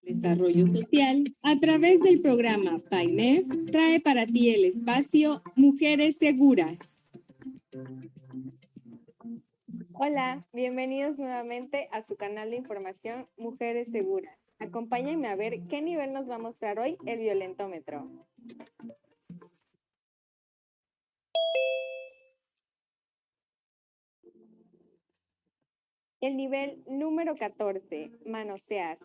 Desarrollo Social, a través del programa PAIMEF, trae para ti el espacio Mujeres Seguras. Hola, bienvenidos nuevamente a su canal de información Mujeres Seguras. Acompáñenme a ver qué nivel nos va a mostrar hoy el violentómetro. El nivel número 14, manosear.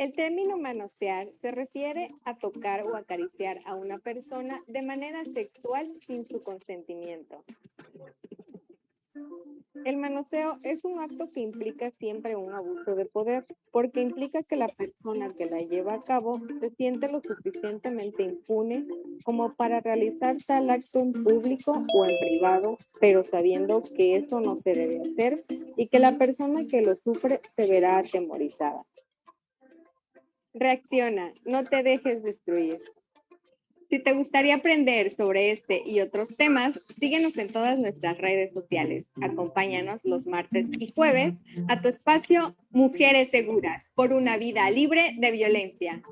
El término manosear se refiere a tocar o acariciar a una persona de manera sexual sin su consentimiento. El manoseo es un acto que implica siempre un abuso de poder, porque implica que la persona que la lleva a cabo se siente lo suficientemente impune como para realizar tal acto en público o en privado, pero sabiendo que eso no se debe hacer y que la persona que lo sufre se verá atemorizada. Reacciona, no te dejes destruir. Si te gustaría aprender sobre este y otros temas, síguenos en todas nuestras redes sociales. Acompáñanos los martes y jueves a tu espacio Mujeres Seguras por una vida libre de violencia.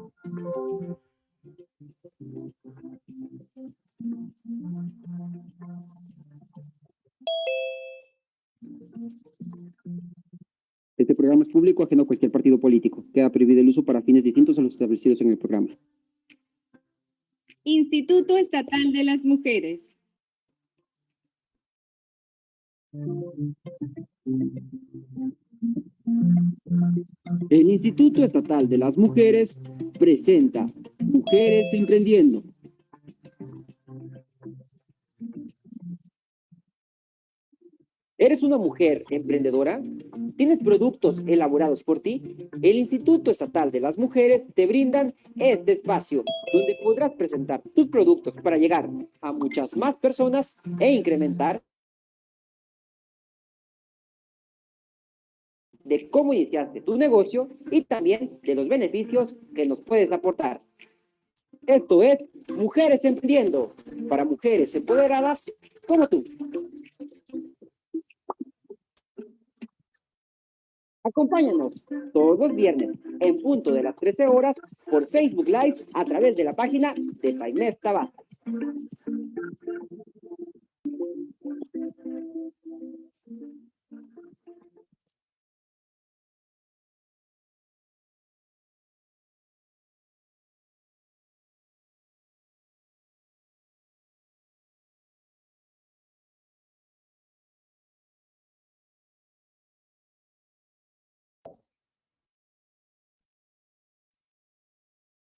Este programa es público, ajeno a cualquier partido político. Queda prohibido el uso para fines distintos a los establecidos en el programa. Instituto Estatal de las Mujeres. El Instituto Estatal de las Mujeres presenta Mujeres Emprendiendo. ¿Eres una mujer emprendedora? ¿Tienes productos elaborados por ti? El Instituto Estatal de las Mujeres te brindan este espacio donde podrás presentar tus productos para llegar a muchas más personas e incrementar de cómo iniciaste tu negocio y también de los beneficios que nos puedes aportar. Esto es Mujeres Emprendiendo, para mujeres empoderadas como tú. Acompáñanos todos los viernes en punto de las 13 horas por Facebook Live a través de la página de PAIMEF Tabasco.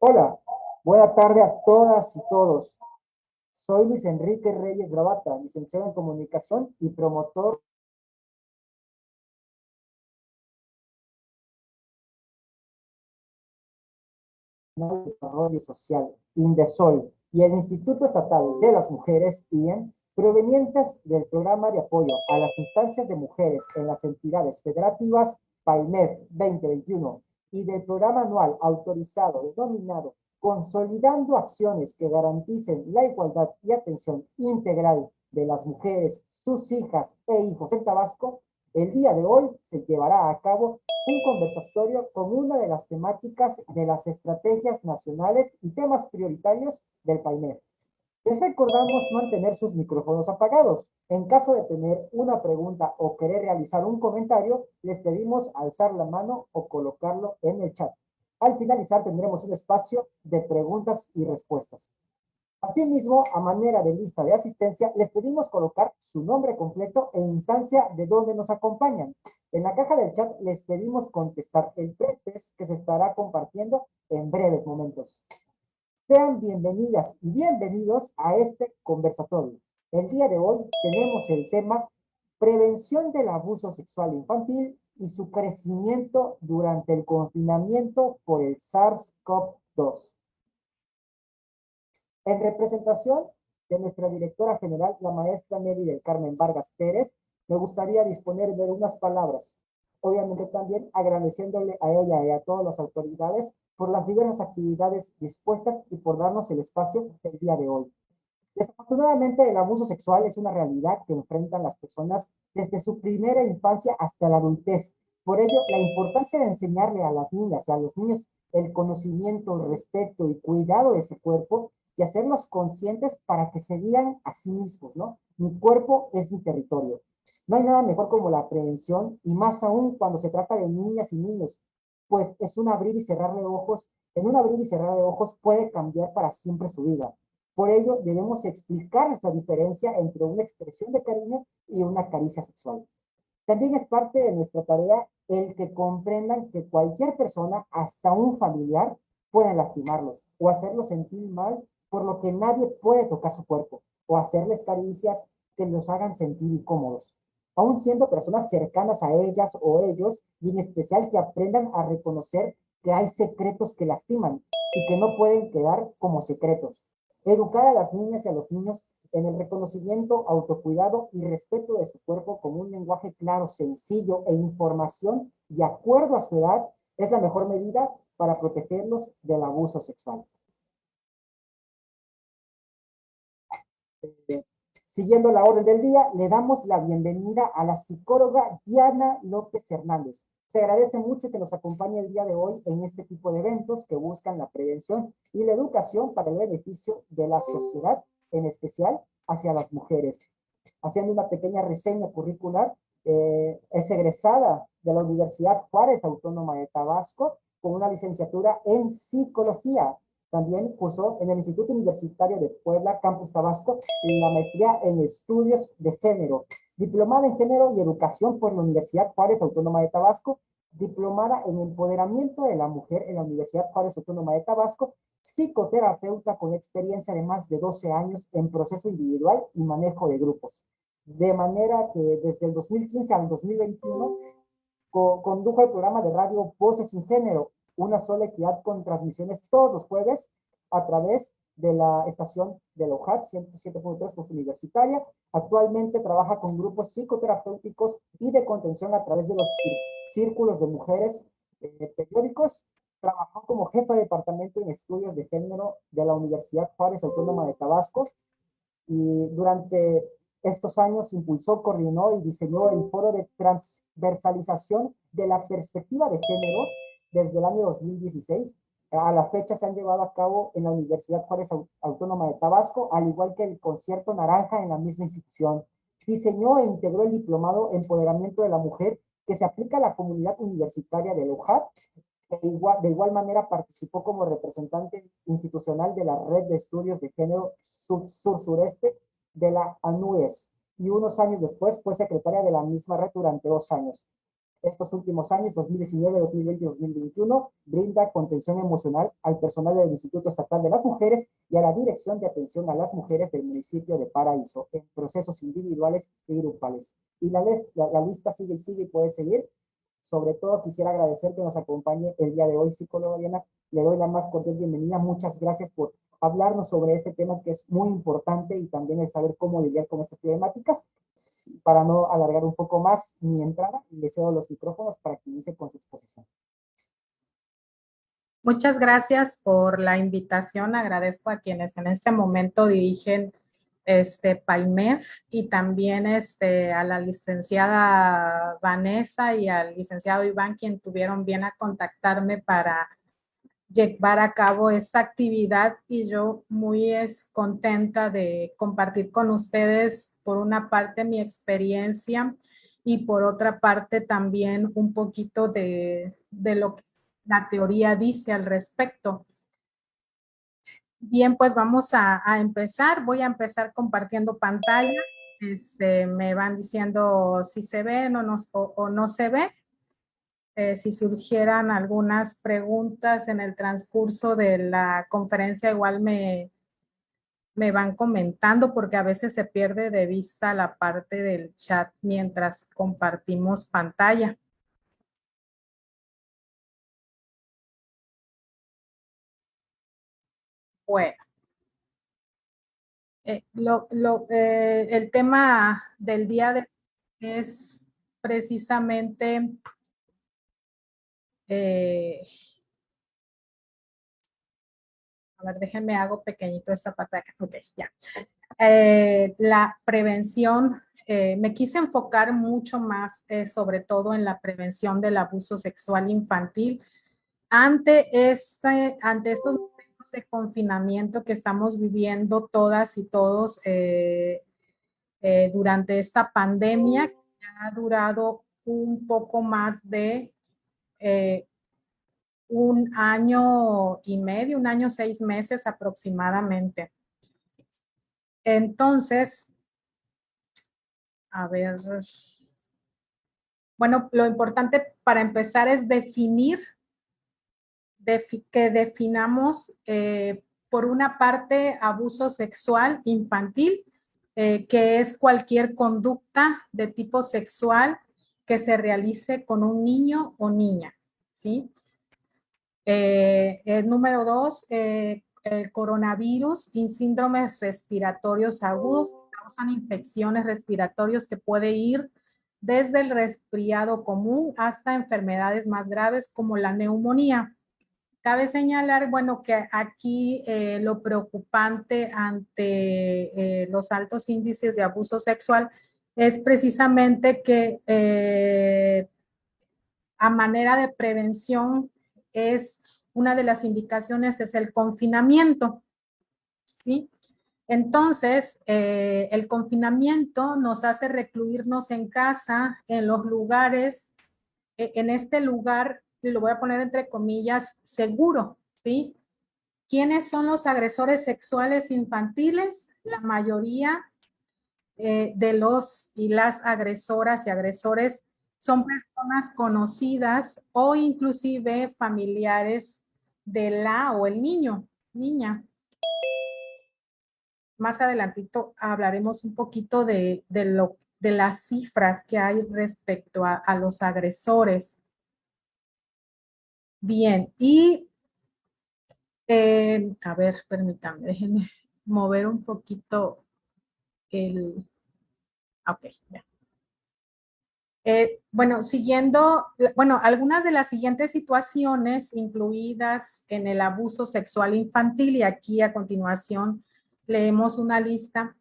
Hola, buena tarde a todas y todos. Soy Luis Enrique Reyes Gravata, licenciado en Comunicación y promotor de Desarrollo Social, INDESOL, y el Instituto Estatal de las Mujeres, IEM, provenientes del Programa de Apoyo a las Instancias de Mujeres en las Entidades Federativas, PAIMEF 2021, y del Programa Anual Autorizado denominado Consolidando Acciones que Garanticen la Igualdad y Atención Integral de las Mujeres, sus hijas e hijos en Tabasco. El día de hoy se llevará a cabo un conversatorio con una de las temáticas de las estrategias nacionales y temas prioritarios del PAIMEF. Les recordamos mantener sus micrófonos apagados. En caso de tener una pregunta o querer realizar un comentario, les pedimos alzar la mano o colocarlo en el chat. Al finalizar tendremos un espacio de preguntas y respuestas. Asimismo, a manera de lista de asistencia, les pedimos colocar su nombre completo e instancia de donde nos acompañan. En la caja del chat les pedimos contestar el pretest que se estará compartiendo en breves momentos. Sean bienvenidas y bienvenidos a este conversatorio. El día de hoy tenemos el tema prevención del abuso sexual infantil y su crecimiento durante el confinamiento por el SARS-CoV-2. En representación de nuestra directora general, la maestra Nelly del Carmen Vargas Pérez, me gustaría disponer de unas palabras. Obviamente también agradeciéndole a ella y a todas las autoridades por las diversas actividades dispuestas y por darnos el espacio el día de hoy. Desafortunadamente, el abuso sexual es una realidad que enfrentan las personas desde su primera infancia hasta la adultez, Por ello, la importancia de enseñarle a las niñas y a los niños el conocimiento, el respeto y cuidado de su cuerpo y hacerlos conscientes para que se digan a sí mismos, ¿no? Mi cuerpo es mi territorio. No hay nada mejor como la prevención y más aún cuando se trata de niñas y niños, pues es un abrir y cerrar de ojos. En un abrir y cerrar de ojos puede cambiar para siempre su vida. Por ello, debemos explicarles la diferencia entre una expresión de cariño y una caricia sexual. También es parte de nuestra tarea el que comprendan que cualquier persona, hasta un familiar, puede lastimarlos o hacerlos sentir mal, por lo que nadie puede tocar su cuerpo o hacerles caricias que los hagan sentir incómodos, aun siendo personas cercanas a ellas o ellos, y en especial que aprendan a reconocer que hay secretos que lastiman y que no pueden quedar como secretos. Educar a las niñas y a los niños en el reconocimiento, autocuidado y respeto de su cuerpo como un lenguaje claro, sencillo e información de acuerdo a su edad es la mejor medida para protegerlos del abuso sexual. Siguiendo la orden del día, le damos la bienvenida a la psicóloga Diana López Hernández. Se agradece mucho que nos acompañe el día de hoy en este tipo de eventos que buscan la prevención y la educación para el beneficio de la sociedad, en especial hacia las mujeres. Haciendo una pequeña reseña curricular, es egresada de la Universidad Juárez Autónoma de Tabasco con una licenciatura en psicología. También cursó en el Instituto Universitario de Puebla, Campus Tabasco, la maestría en estudios de género, diplomada en género y educación por la Universidad Juárez Autónoma de Tabasco, diplomada en empoderamiento de la mujer en la Universidad Juárez Autónoma de Tabasco, psicoterapeuta con experiencia de más de 12 años en proceso individual y manejo de grupos. De manera que desde el 2015 al 2021 condujo el programa de radio Voces sin Género, una sola equidad con transmisiones todos los jueves a través de la estación de la UJAT 107.3 Universitaria. Actualmente trabaja con grupos psicoterapéuticos y de contención a través de los círculos de mujeres periódicos. Trabajó como jefa de departamento en estudios de género de la Universidad Juárez Autónoma de Tabasco y durante estos años impulsó, coordinó y diseñó el foro de transversalización de la perspectiva de género desde el año 2016. A la fecha se han llevado a cabo en la Universidad Juárez Autónoma de Tabasco, al igual que el Concierto Naranja en la misma institución. Diseñó e integró el diplomado Empoderamiento de la Mujer que se aplica a la comunidad universitaria de UJAT. De igual manera participó como representante institucional de la Red de Estudios de Género Sur-Sureste de la ANUES y unos años después fue secretaria de la misma red durante 2 años. Estos últimos años, 2019, 2020 y 2021, brinda contención emocional al personal del Instituto Estatal de las Mujeres y a la Dirección de Atención a las Mujeres del municipio de Paraíso en procesos individuales y grupales. Y la lista sigue y sigue y puede seguir. Sobre todo quisiera agradecer que nos acompañe el día de hoy, psicóloga Diana. Le doy la más cordial bienvenida. Muchas gracias por hablarnos sobre este tema que es muy importante y también el saber cómo lidiar con estas problemáticas. Para no alargar un poco más mi entrada, le cedo los micrófonos para que inicie con su exposición. Muchas gracias por la invitación. Agradezco a quienes en este momento dirigen PAIMEF y también a la licenciada Vanessa y al licenciado Iván, quien tuvieron bien a contactarme para llevar a cabo esta actividad y yo muy contenta de compartir con ustedes por una parte mi experiencia y por otra parte también un poquito de lo que la teoría dice al respecto. Bien, pues vamos a empezar. Voy a empezar compartiendo pantalla. Me van diciendo si se ven o no se ve. Si surgieran algunas preguntas en el transcurso de la conferencia, igual me van comentando porque a veces se pierde de vista la parte del chat mientras compartimos pantalla. Bueno, el tema del día de hoy es precisamente a ver, déjenme hago pequeñito esta pantalla. Ok, ya. La prevención me quise enfocar mucho más, sobre todo en la prevención del abuso sexual infantil ante estos momentos de confinamiento que estamos viviendo todas y todos durante esta pandemia, que ha durado un poco más de 1 año y medio, 1 año, 6 meses aproximadamente. Entonces, a ver, bueno, lo importante para empezar es que definamos por una parte abuso sexual infantil, que es cualquier conducta de tipo sexual que se realice con un niño o niña, ¿sí? Número 2, el coronavirus y síndromes respiratorios agudos causan infecciones respiratorias que puede ir desde el resfriado común hasta enfermedades más graves como la neumonía. Cabe señalar, bueno, que aquí lo preocupante ante los altos índices de abuso sexual es precisamente que a manera de prevención una de las indicaciones es el confinamiento, ¿sí? Entonces, el confinamiento nos hace recluirnos en casa, en los lugares, en este lugar, lo voy a poner entre comillas, seguro, ¿sí? ¿Quiénes son los agresores sexuales infantiles? La mayoría de los y las agresoras y agresores son personas conocidas o inclusive familiares de la o el niño, niña. Más adelantito hablaremos un poquito de las cifras que hay respecto a los agresores. Bien, y a ver, permítanme, déjenme mover un poquito ok, ya. Bueno, algunas de las siguientes situaciones incluidas en el abuso sexual infantil, y aquí a continuación leemos una lista.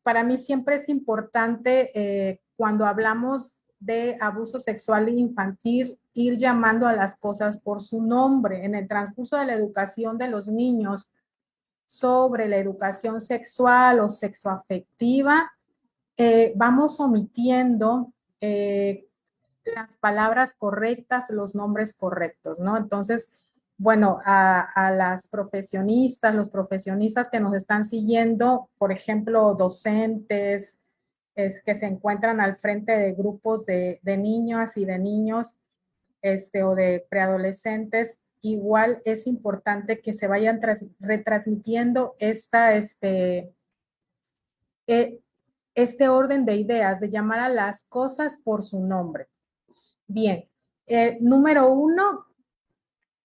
Para mí siempre es importante cuando hablamos de abuso sexual infantil ir llamando a las cosas por su nombre. En el transcurso de la educación de los niños sobre la educación sexual o sexoafectiva, vamos omitiendo las palabras correctas, los nombres correctos, ¿no? Entonces, bueno, a las profesionistas, los profesionistas que nos están siguiendo, por ejemplo, docentes que se encuentran al frente de grupos de niñas y de niños o de preadolescentes, igual es importante que se vayan retransmitiendo este orden de ideas, de llamar a las cosas por su nombre. Bien, número 1,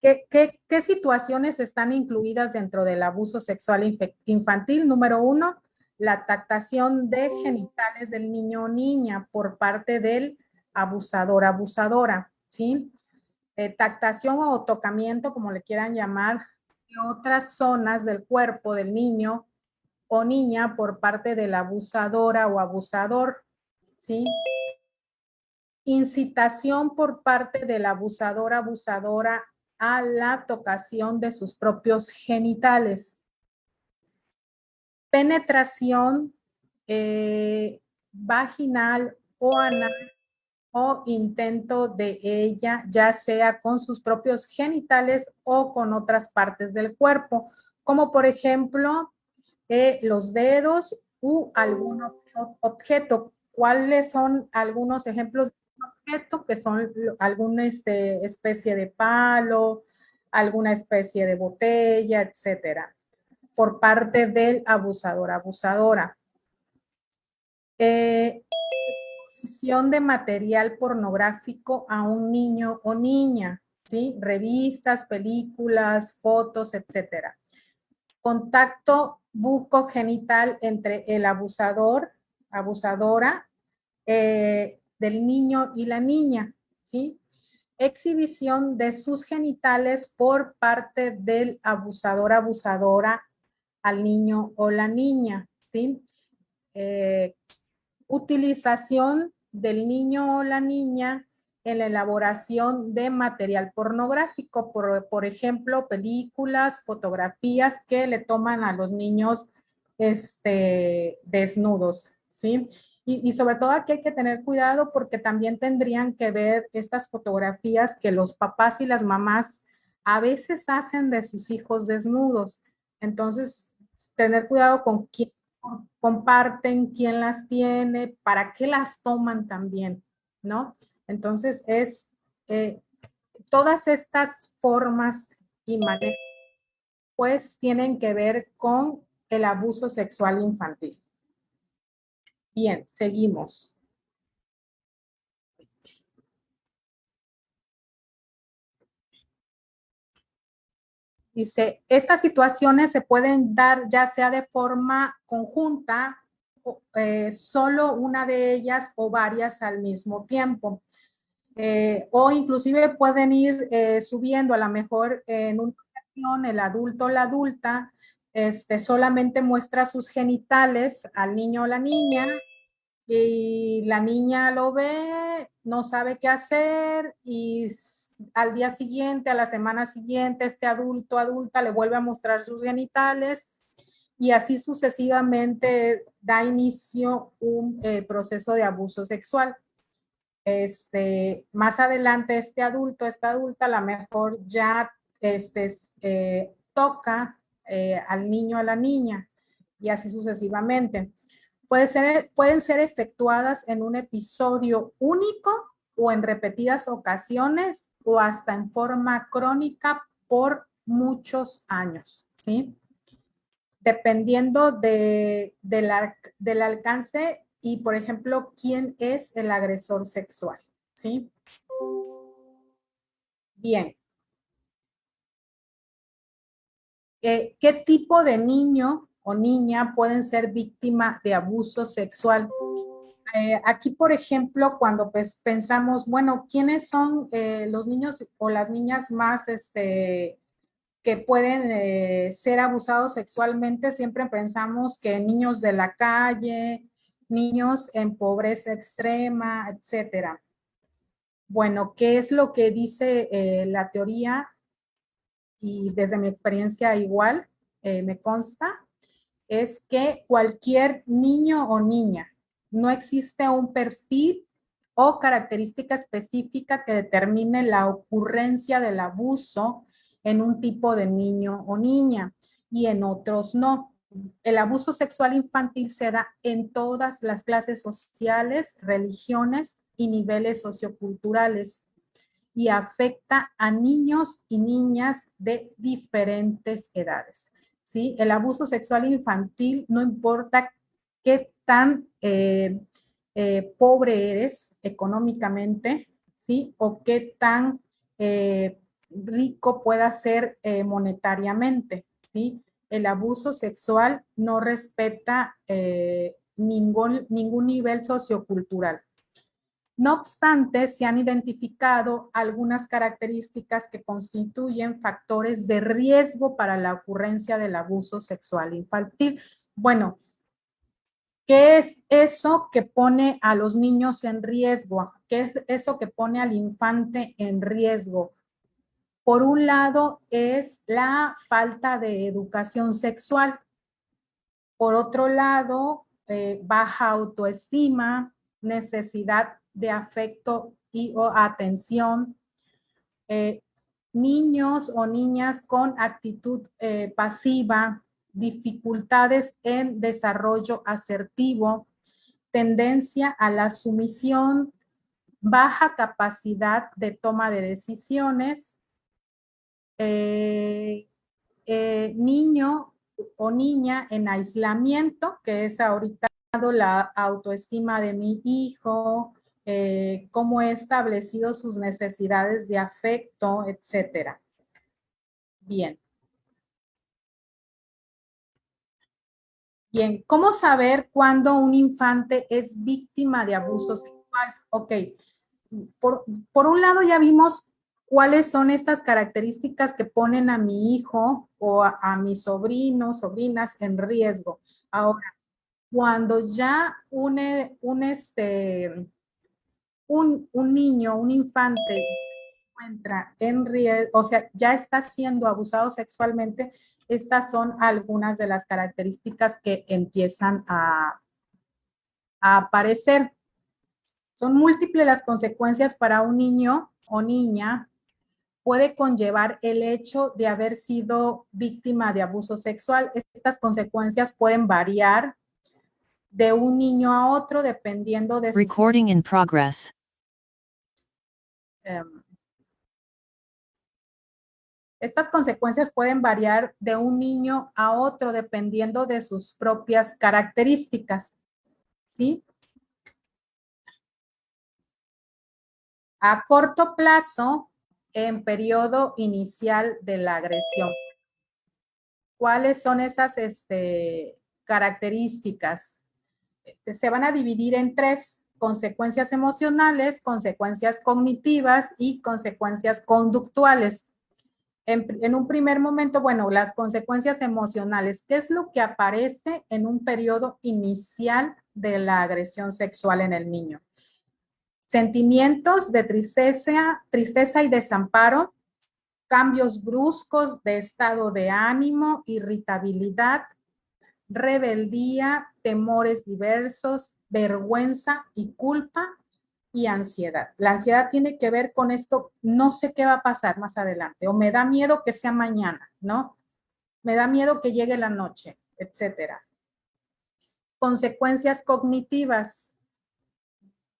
¿qué situaciones están incluidas dentro del abuso sexual infantil? Número 1, la tactación de genitales del niño o niña por parte del abusador, abusadora, ¿sí? Tactación o tocamiento, como le quieran llamar, de otras zonas del cuerpo del niño o niña por parte de la abusadora o abusador, ¿sí? Incitación por parte del abusador, abusadora a la tocación de sus propios genitales. Penetración vaginal o anal o intento de ella, ya sea con sus propios genitales o con otras partes del cuerpo, como por ejemplo los dedos u algún objeto. ¿Cuáles son algunos ejemplos de objeto? Que son alguna especie de palo, alguna especie de botella, etcétera, por parte del abusador, abusadora. Exposición de material pornográfico a un niño o niña, ¿sí? Revistas, películas, fotos, etcétera. Contacto bucogenital entre el abusador, abusadora, del niño y la niña, ¿sí? Exhibición de sus genitales por parte del abusador, abusadora al niño o la niña, ¿sí? utilización del niño o la niña en la elaboración de material pornográfico, por ejemplo, películas, fotografías que le toman a los niños desnudos, ¿sí? Y sobre todo aquí hay que tener cuidado porque también tendrían que ver estas fotografías que los papás y las mamás a veces hacen de sus hijos desnudos. Entonces, tener cuidado con quién comparten, quién las tiene, para qué las toman también, ¿no? Entonces, todas estas formas y maneras, pues, tienen que ver con el abuso sexual infantil. Bien, seguimos. Dice, estas situaciones se pueden dar ya sea de forma conjunta, solo una de ellas o varias al mismo tiempo. O inclusive pueden ir subiendo, a lo mejor en una ocasión el adulto o la adulta solamente muestra sus genitales al niño o la niña y la niña lo ve, no sabe qué hacer y al día siguiente, a la semana siguiente, este adulto o adulta le vuelve a mostrar sus genitales y así sucesivamente da inicio un proceso de abuso sexual. Más adelante esta adulta, a lo mejor ya toca al niño o a la niña y así sucesivamente. Pueden ser efectuadas en un episodio único o en repetidas ocasiones o hasta en forma crónica por muchos años, ¿sí? Dependiendo del alcance y, por ejemplo, quién es el agresor sexual, ¿sí? Bien. ¿Qué tipo de niño o niña pueden ser víctima de abuso sexual? Aquí, por ejemplo, cuando pensamos, bueno, ¿quiénes son los niños o las niñas más que pueden ser abusados sexualmente? Siempre pensamos que niños de la calle, niños en pobreza extrema, etcétera. Bueno, ¿qué es lo que dice la teoría? Y desde mi experiencia igual me consta, es que cualquier niño o niña, no existe un perfil o característica específica que determine la ocurrencia del abuso en un tipo de niño o niña y en otros no. El abuso sexual infantil se da en todas las clases sociales, religiones y niveles socioculturales y afecta a niños y niñas de diferentes edades, ¿sí? El abuso sexual infantil, no importa qué tan pobre eres económicamente, ¿sí? O qué tan rico pueda ser monetariamente, ¿sí? El abuso sexual no respeta ningún nivel sociocultural. No obstante, se han identificado algunas características que constituyen factores de riesgo para la ocurrencia del abuso sexual infantil. Bueno, ¿qué es eso que pone a los niños en riesgo? ¿Qué es eso que pone al infante en riesgo? Por un lado, es la falta de educación sexual. Por otro lado, baja autoestima, necesidad de afecto y o atención, niños o niñas con actitud pasiva, dificultades en desarrollo asertivo, tendencia a la sumisión, baja capacidad de toma de decisiones, niño o niña en aislamiento, que es ahorita la autoestima de mi hijo, cómo he establecido sus necesidades de afecto, etcétera. Bien. Bien, ¿cómo saber cuándo un infante es víctima de abuso sexual? Ok, por un lado ya vimos cuáles son estas características que ponen a mi hijo o a mis sobrinos, sobrinas en riesgo. Ahora, cuando ya un niño, un infante encuentra en riesgo, o sea, ya está siendo abusado sexualmente, estas son algunas de las características que empiezan a aparecer. Son múltiples las consecuencias para un niño o niña. Puede conllevar el hecho de haber sido víctima de abuso sexual. Estas consecuencias pueden variar de un niño a otro dependiendo de sus... Recording in progress. Estas consecuencias pueden variar de un niño a otro dependiendo de sus propias características, ¿sí? A corto plazo, en periodo inicial de la agresión. ¿Cuáles son esas características? Se van a dividir en tres: consecuencias emocionales, consecuencias cognitivas y consecuencias conductuales. En un primer momento, bueno, las consecuencias emocionales, ¿qué es lo que aparece en un periodo inicial de la agresión sexual en el niño? Sentimientos de tristeza y desamparo, cambios bruscos de estado de ánimo, irritabilidad, rebeldía, temores diversos, vergüenza y culpa y ansiedad. La ansiedad tiene que ver con esto, no sé qué va a pasar más adelante, o me da miedo que sea mañana, ¿no? Me da miedo que llegue la noche, etcétera. Consecuencias cognitivas.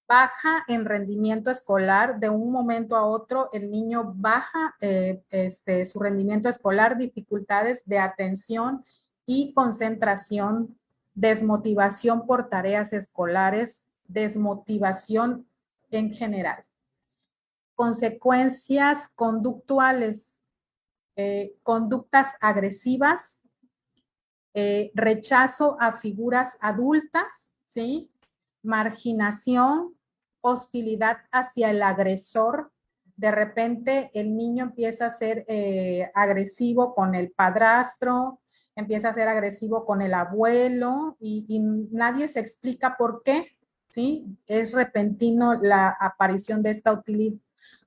Baja en rendimiento escolar, de un momento a otro el niño baja su rendimiento escolar, dificultades de atención y concentración, desmotivación por tareas escolares, desmotivación en general. Consecuencias conductuales, conductas agresivas, rechazo a figuras adultas, ¿sí? Marginación, hostilidad hacia el agresor. De repente el niño empieza a ser agresivo con el padrastro, empieza a ser agresivo con el abuelo y nadie se explica por qué, ¿sí? Es repentino la aparición de esta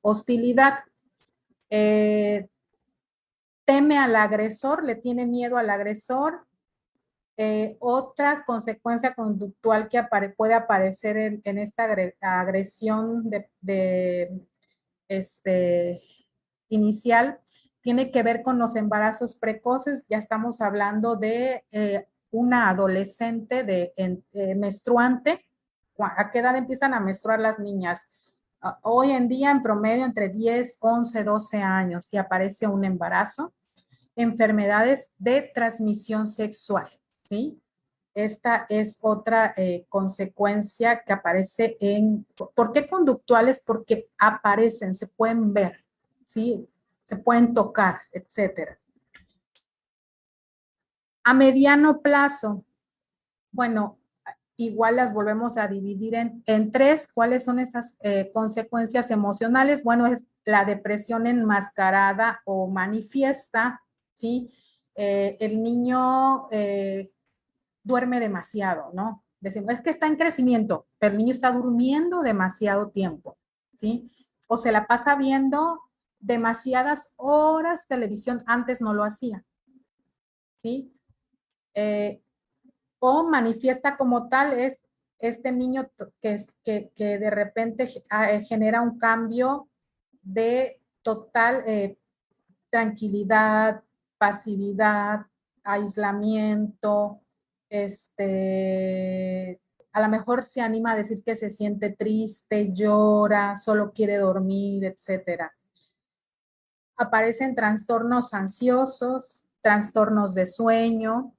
hostilidad. Teme al agresor, le tiene miedo al agresor. Otra consecuencia conductual que puede aparecer en esta agresión inicial tiene que ver con los embarazos precoces. Ya estamos hablando de una adolescente menstruante. ¿A qué edad empiezan a menstruar las niñas? Hoy en día, en promedio, entre 10, 11, 12 años, y aparece un embarazo. Enfermedades de transmisión sexual, ¿sí? Esta es otra consecuencia que aparece ¿por qué conductuales? Porque aparecen, se pueden ver, ¿sí? Se pueden tocar, etcétera. A mediano plazo, bueno, igual las volvemos a dividir en tres. ¿Cuáles son esas consecuencias emocionales? Bueno, es la depresión enmascarada o manifiesta, ¿sí? El niño duerme demasiado, ¿no? Decimos, es que está en crecimiento, pero el niño está durmiendo demasiado tiempo, ¿sí? O se la pasa viendo demasiadas horas televisión, antes no lo hacía, ¿sí? O manifiesta como tal es este niño que de repente genera un cambio de total tranquilidad, pasividad, aislamiento, a lo mejor se anima a decir que se siente triste, llora, solo quiere dormir, etcétera. Aparecen trastornos ansiosos, trastornos de sueño,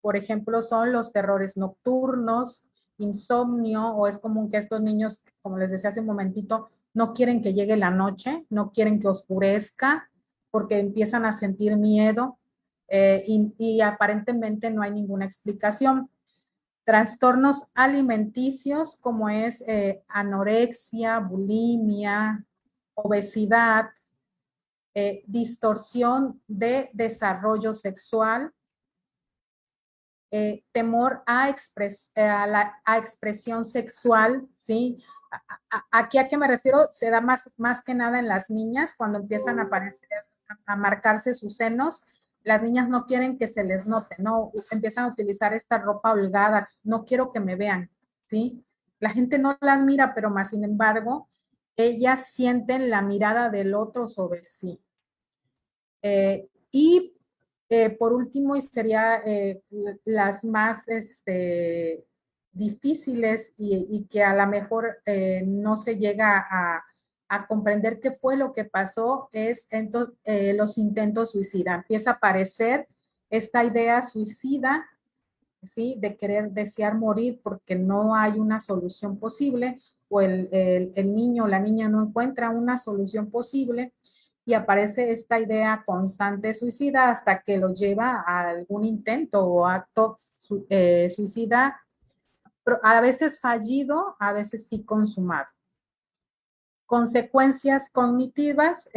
por ejemplo, son los terrores nocturnos, insomnio, o es común que estos niños, como les decía hace un momentito, no quieren que llegue la noche, no quieren que oscurezca, porque empiezan a sentir miedo y aparentemente no hay ninguna explicación. Trastornos alimenticios como es anorexia, bulimia, obesidad, distorsión de desarrollo sexual, temor a expresión sexual, ¿sí? Aquí a qué me refiero, se da más que nada en las niñas cuando empiezan a aparecer, a marcarse sus senos. Las niñas no quieren que se les note, no, empiezan a utilizar esta ropa holgada, no quiero que me vean, ¿sí? La gente no las mira, pero más sin embargo, ellas sienten la mirada del otro sobre sí. Y por último, y sería las más difíciles y que a lo mejor no se llega a comprender qué fue lo que pasó, es entonces, los intentos suicida. Empieza a aparecer esta idea suicida, ¿sí? De querer desear morir porque no hay una solución posible o el niño o la niña no encuentra una solución posible y aparece esta idea constante suicida hasta que lo lleva a algún intento o acto suicida, a veces fallido, a veces sí consumado. Consecuencias cognitivas,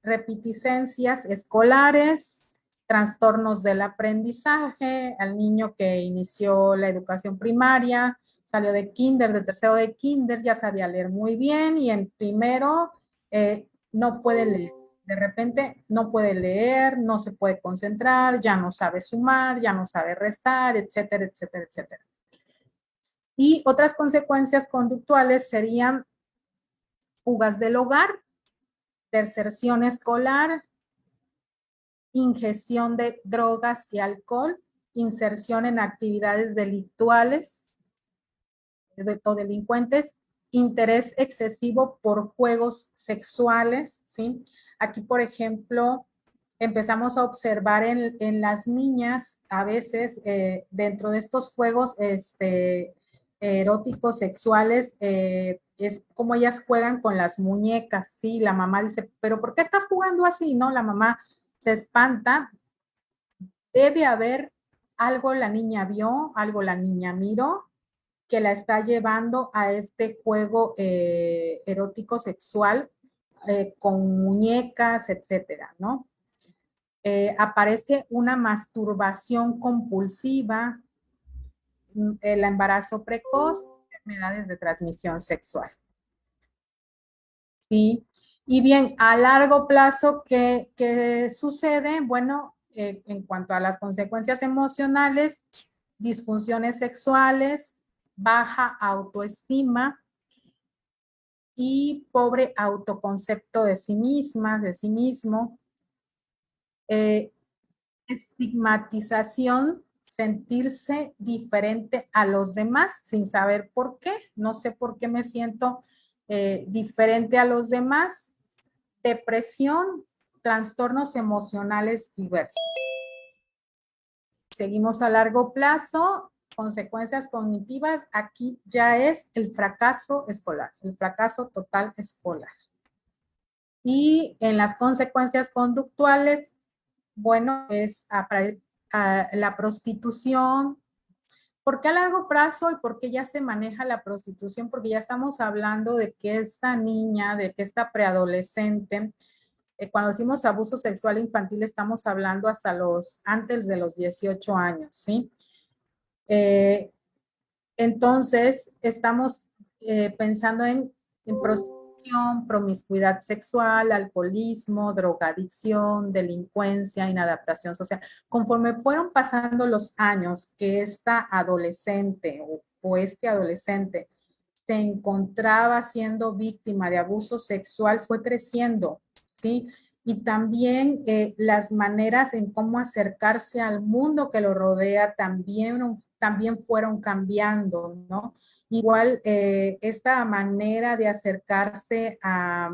repeticencias escolares, trastornos del aprendizaje, al niño que inició la educación primaria, salió de kinder, de tercero de kinder, ya sabía leer muy bien y en primero no puede leer. De repente no puede leer, no se puede concentrar, ya no sabe sumar, ya no sabe restar, etcétera, etcétera, etcétera. Y otras consecuencias conductuales serían fugas del hogar, deserción escolar, ingestión de drogas y alcohol, inserción en actividades delictuales o delincuentes, interés excesivo por juegos sexuales, ¿sí? Aquí, por ejemplo, empezamos a observar en las niñas, a veces, dentro de estos juegos eróticos, sexuales, es como ellas juegan con las muñecas, ¿sí? La mamá dice, ¿pero por qué estás jugando así? ¿No? La mamá se espanta. Debe haber algo la niña vio, algo la niña miró, que la está llevando a este juego erótico sexual con muñecas, etcétera, ¿no? Aparece una masturbación compulsiva, el embarazo precoz, enfermedades de transmisión sexual. ¿Sí? Y bien, a largo plazo, ¿qué sucede? Bueno, en cuanto a las consecuencias emocionales, disfunciones sexuales, baja autoestima y pobre autoconcepto de sí misma, de sí mismo, estigmatización, sentirse diferente a los demás sin saber por qué, no sé por qué me siento diferente a los demás, depresión, trastornos emocionales diversos. Seguimos a largo plazo, consecuencias cognitivas, aquí ya es el fracaso escolar, el fracaso total escolar. Y en las consecuencias conductuales, bueno, es la prostitución. ¿Por qué a largo plazo y por qué ya se maneja la prostitución? Porque ya estamos hablando de que esta niña, de que esta preadolescente, cuando decimos abuso sexual infantil, estamos hablando hasta antes de los 18 años, ¿sí? Entonces, estamos pensando en prostitución, promiscuidad sexual, alcoholismo, drogadicción, delincuencia, inadaptación social. Conforme fueron pasando los años que esta adolescente o este adolescente se encontraba siendo víctima de abuso sexual, fue creciendo, ¿sí? Y también las maneras en cómo acercarse al mundo que lo rodea también fueron cambiando, ¿no? Igual esta manera de acercarse a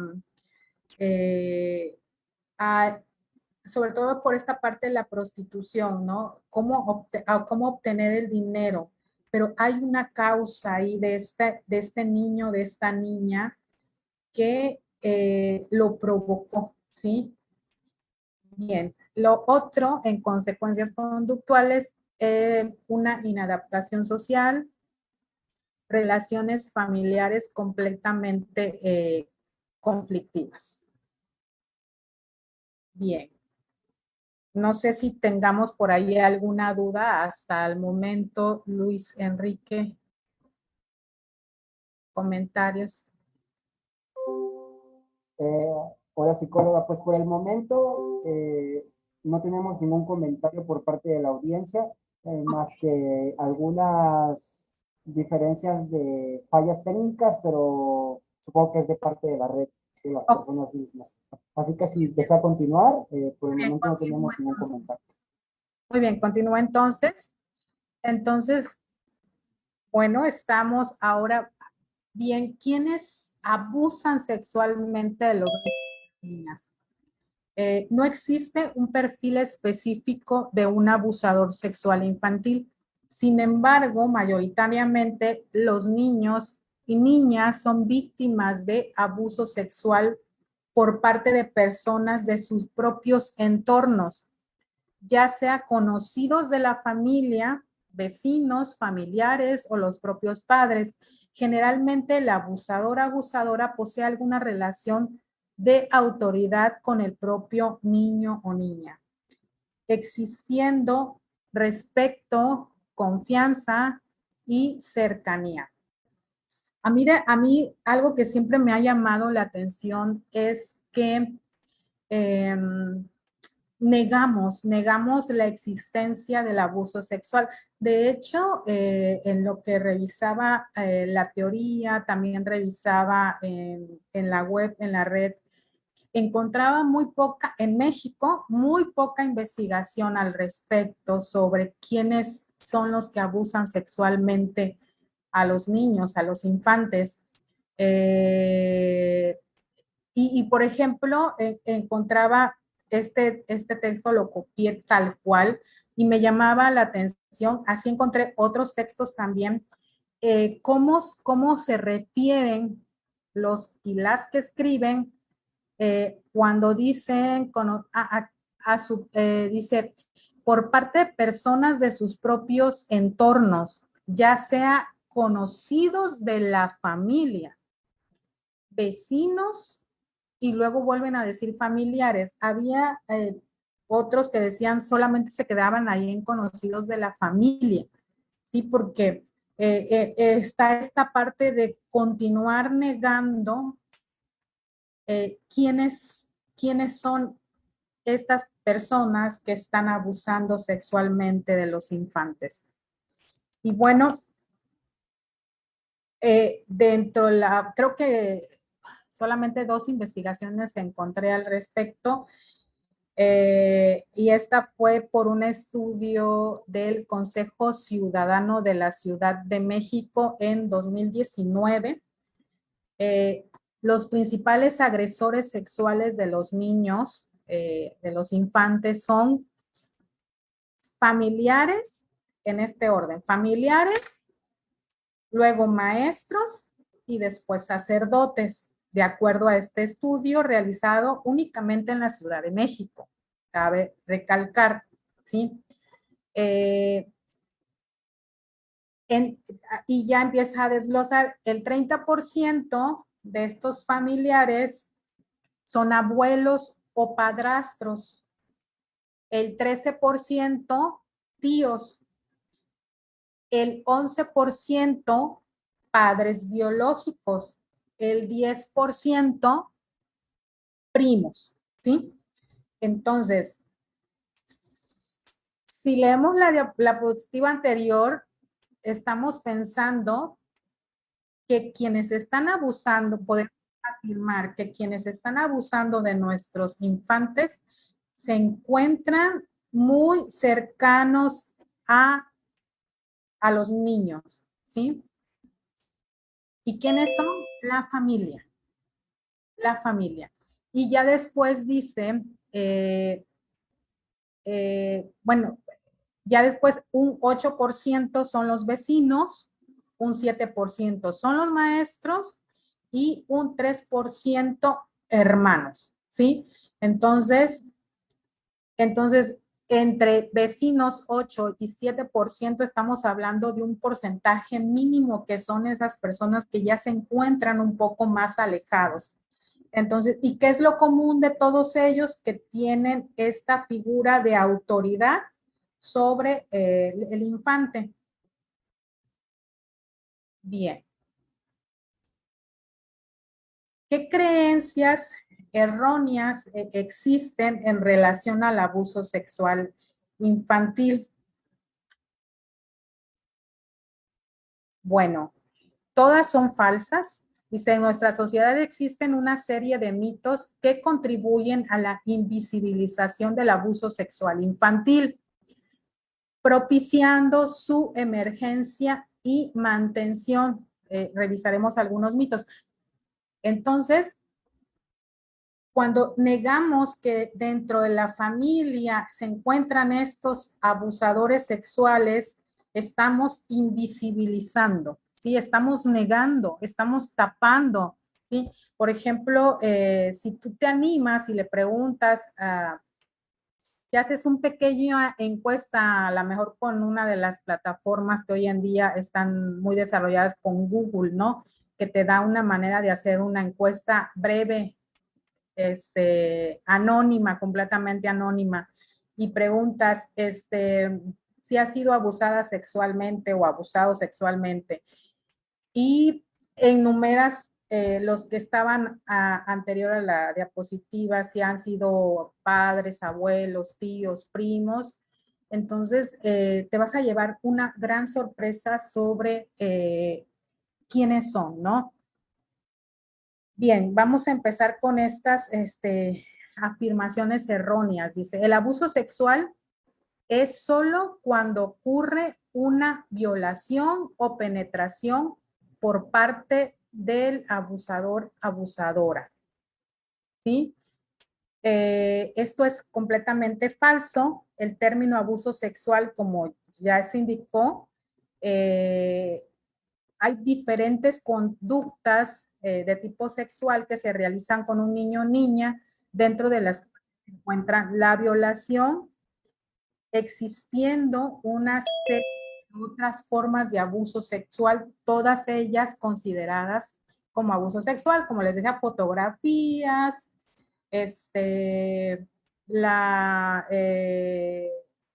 sobre todo por esta parte de la prostitución, ¿no? Cómo obtener el dinero. Pero hay una causa ahí de este niño, de esta niña, que lo provocó, ¿sí? Bien. Lo otro, en consecuencias conductuales, una inadaptación social, relaciones familiares completamente conflictivas. Bien. No sé si tengamos por ahí alguna duda hasta el momento, Luis Enrique. Comentarios. Hola psicóloga, pues por el momento no tenemos ningún comentario por parte de la audiencia, más que algunas diferencias de fallas técnicas, pero supongo que es de parte de la red, de las personas mismas. Así que si desea continuar, por el momento no tenemos ningún comentario. Muy bien, continúa entonces. Entonces, bueno, estamos ahora bien. ¿Quiénes abusan sexualmente de los niños y niñas? No existe un perfil específico de un abusador sexual infantil. Sin embargo, mayoritariamente los niños y niñas son víctimas de abuso sexual por parte de personas de sus propios entornos, ya sea conocidos de la familia, vecinos, familiares o los propios padres. Generalmente el abusador o abusadora posee alguna relación de autoridad con el propio niño o niña, existiendo respeto, confianza y cercanía. A mí algo que siempre me ha llamado la atención es que negamos la existencia del abuso sexual. De hecho, en lo que revisaba la teoría, también revisaba en la web, en la red, encontraba muy poca, en México, muy poca investigación al respecto sobre quiénes son los que abusan sexualmente a los niños, a los infantes. Por ejemplo, encontraba este texto, lo copié tal cual y me llamaba la atención. Así encontré otros textos también. Cómo se refieren los y las que escriben cuando dicen, dice, por parte de personas de sus propios entornos, ya sea conocidos de la familia, vecinos, y luego vuelven a decir familiares. Había otros que decían solamente se quedaban ahí en conocidos de la familia, ¿sí? Porque está esta parte de continuar negando quiénes son estas personas que están abusando sexualmente de los infantes. Y bueno, creo que solamente 2 investigaciones encontré al respecto. Y esta fue por un estudio del Consejo Ciudadano de la Ciudad de México en 2019. Los principales agresores sexuales de los niños, de los infantes, son familiares, en este orden, familiares, luego maestros y después sacerdotes, de acuerdo a este estudio realizado únicamente en la Ciudad de México. Cabe recalcar, ¿sí? Y ya empieza a desglosar, el 30% de estos familiares son abuelos o padrastros, el 13% tíos, el 11% padres biológicos, el 10% primos, ¿sí? Entonces, si leemos la diapositiva anterior, estamos pensando que quienes están abusando, podemos afirmar que quienes están abusando de nuestros infantes se encuentran muy cercanos a los niños, ¿sí? ¿Y quiénes son? La familia. La familia. Y ya después dice, bueno, ya después un 8% son los vecinos, un 7% son los maestros y un 3% hermanos, ¿sí? Entonces, entre vecinos 8 y 7% estamos hablando de un porcentaje mínimo que son esas personas que ya se encuentran un poco más alejados. Entonces, ¿y qué es lo común de todos ellos? Que tienen esta figura de autoridad sobre el infante. Bien. ¿Qué creencias erróneas existen en relación al abuso sexual infantil? Bueno, todas son falsas. Dice, en nuestra sociedad existen una serie de mitos que contribuyen a la invisibilización del abuso sexual infantil, propiciando su emergencia y mantención. Revisaremos algunos mitos. Entonces, cuando negamos que dentro de la familia se encuentran estos abusadores sexuales, estamos invisibilizando, ¿sí? Estamos negando, estamos tapando, ¿sí? Por ejemplo, si tú te animas y le preguntas, si haces un pequeño encuesta, a lo mejor con una de las plataformas que hoy en día están muy desarrolladas con Google, ¿no? Que te da una manera de hacer una encuesta breve, anónima, completamente anónima, y preguntas, si has sido abusada sexualmente o abusado sexualmente, y enumeras los que estaban anterior a la diapositiva, si han sido padres, abuelos, tíos, primos, entonces te vas a llevar una gran sorpresa sobre quiénes son, ¿no? Bien, vamos a empezar con estas afirmaciones erróneas. Dice, el abuso sexual es solo cuando ocurre una violación o penetración por parte del abusador, abusadora. ¿Sí? Esto es completamente falso. El término abuso sexual, como ya se indicó, hay diferentes conductas de tipo sexual que se realizan con un niño o niña, dentro de las que se encuentran la violación, existiendo una serie de otras formas de abuso sexual, todas ellas consideradas como abuso sexual, como les decía, fotografías,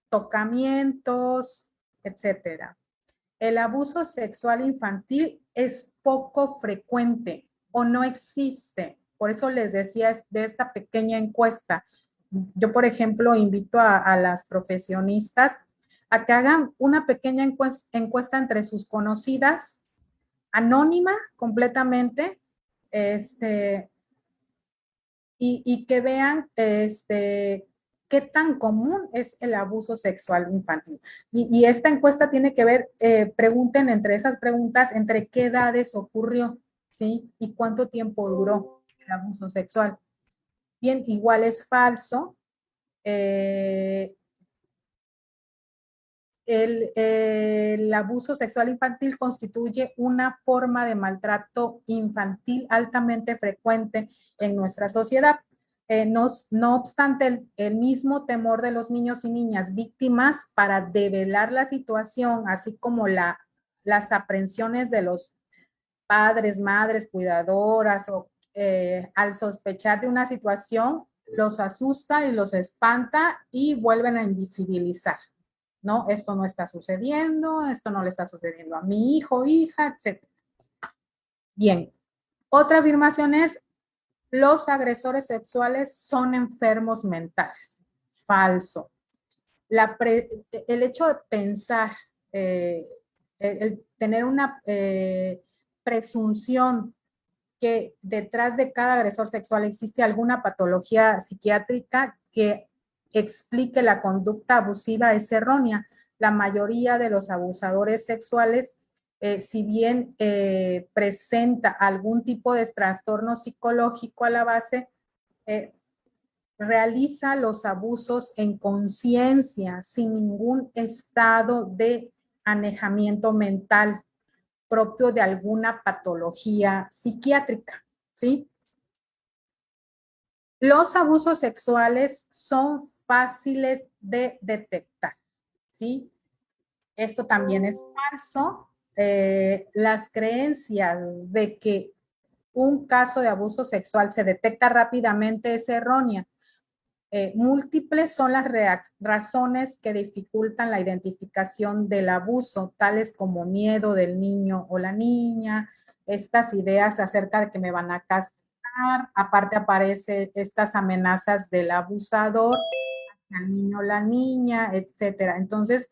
tocamientos, etcétera. El abuso sexual infantil es poco frecuente o no existe. Por eso les decía de esta pequeña encuesta. Yo, por ejemplo, invito a las profesionistas a que hagan una pequeña encuesta entre sus conocidas, anónima completamente, y que vean qué tan común es el abuso sexual infantil. Y esta encuesta tiene que ver, pregunten entre esas preguntas, entre qué edades ocurrió, ¿sí? Y cuánto tiempo duró el abuso sexual. Bien, igual es falso. El abuso sexual infantil constituye una forma de maltrato infantil altamente frecuente en nuestra sociedad. No obstante, el mismo temor de los niños y niñas víctimas para develar la situación, así como las aprensiones de los padres, madres, cuidadoras, o al sospechar de una situación, los asusta y los espanta y vuelven a invisibilizar. ¿No? Esto no está sucediendo, esto no le está sucediendo a mi hijo, hija, etc. Bien, otra afirmación es, los agresores sexuales son enfermos mentales. Falso. El hecho de pensar, el tener una presunción que detrás de cada agresor sexual existe alguna patología psiquiátrica que explique la conducta abusiva es errónea. La mayoría de los abusadores sexuales, si bien presenta algún tipo de trastorno psicológico a la base, realiza los abusos en conciencia, sin ningún estado de anejamiento mental propio de alguna patología psiquiátrica, ¿sí? Los abusos sexuales son fáciles de detectar, ¿sí? Esto también es falso. Las creencias de que un caso de abuso sexual se detecta rápidamente es errónea. Múltiples son las razones que dificultan la identificación del abuso, tales como miedo del niño o la niña, estas ideas acerca de que me van a castigar, aparte aparecen estas amenazas del abusador hacia el niño o la niña, etcétera. Entonces,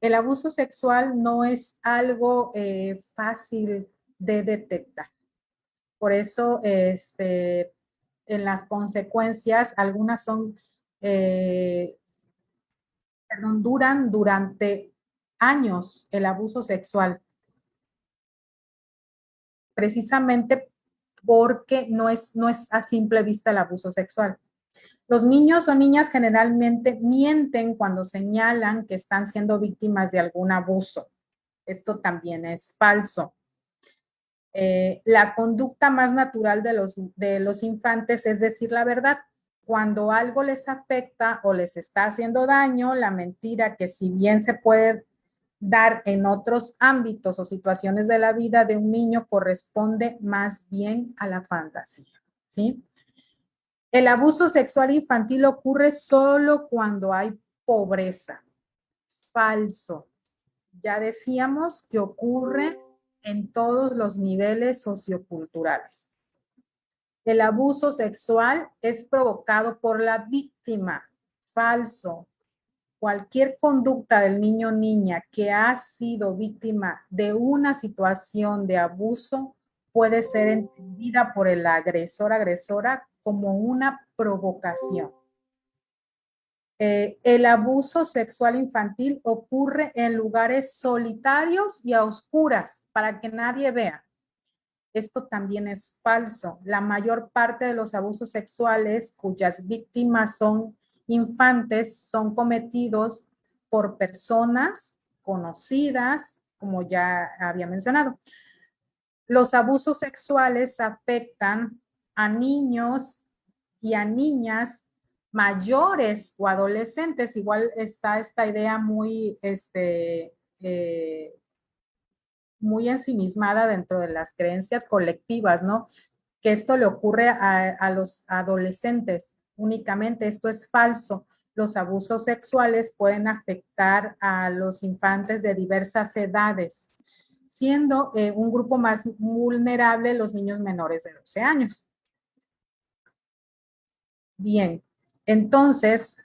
el abuso sexual no es algo fácil de detectar. Por eso, en las consecuencias, algunas son, duran durante años el abuso sexual, precisamente porque no es a simple vista el abuso sexual. Los niños o niñas generalmente mienten cuando señalan que están siendo víctimas de algún abuso. Esto también es falso. La conducta más natural de los infantes es decir la verdad. Cuando algo les afecta o les está haciendo daño, la mentira, que si bien se puede dar en otros ámbitos o situaciones de la vida de un niño, corresponde más bien a la fantasía, ¿sí? El abuso sexual infantil ocurre solo cuando hay pobreza. Falso. Ya decíamos que ocurre en todos los niveles socioculturales. El abuso sexual es provocado por la víctima. Falso. Cualquier conducta del niño o niña que ha sido víctima de una situación de abuso puede ser entendida por el agresor, agresora, como una provocación. El abuso sexual infantil ocurre en lugares solitarios y a oscuras para que nadie vea. Esto también es falso. La mayor parte de los abusos sexuales cuyas víctimas son infantes son cometidos por personas conocidas, como ya había mencionado. Los abusos sexuales afectan a niños y a niñas mayores o adolescentes. Igual está esta idea muy, muy ensimismada dentro de las creencias colectivas, ¿no? Que esto le ocurre a los adolescentes únicamente. Esto es falso. Los abusos sexuales pueden afectar a los infantes de diversas edades, siendo un grupo más vulnerable los niños menores de 12 años. Bien, entonces,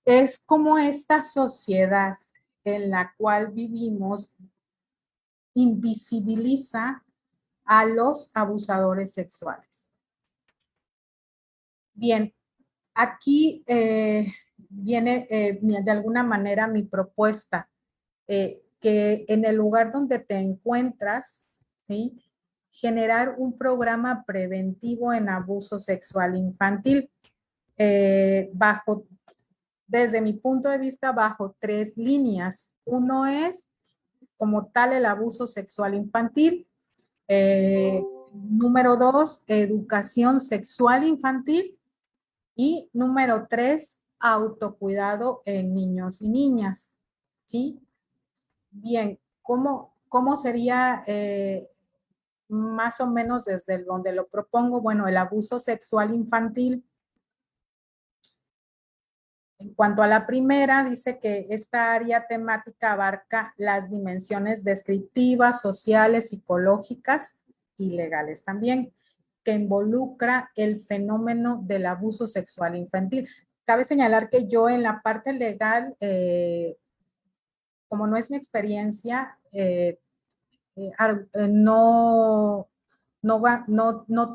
es como esta sociedad en la cual vivimos invisibiliza a los abusadores sexuales. Bien, aquí viene de alguna manera mi propuesta, que en el lugar donde te encuentras, ¿sí?, generar un programa preventivo en abuso sexual infantil, desde mi punto de vista, bajo 3 líneas. Uno es, como tal, el abuso sexual infantil. Número 2, educación sexual infantil. Y número 3, autocuidado en niños y niñas, ¿sí? Bien, ¿cómo sería más o menos desde donde lo propongo? Bueno, el abuso sexual infantil. En cuanto a la primera, dice que esta área temática abarca las dimensiones descriptivas, sociales, psicológicas y legales también, que involucra el fenómeno del abuso sexual infantil. Cabe señalar que yo en la parte legal, como no es mi experiencia, no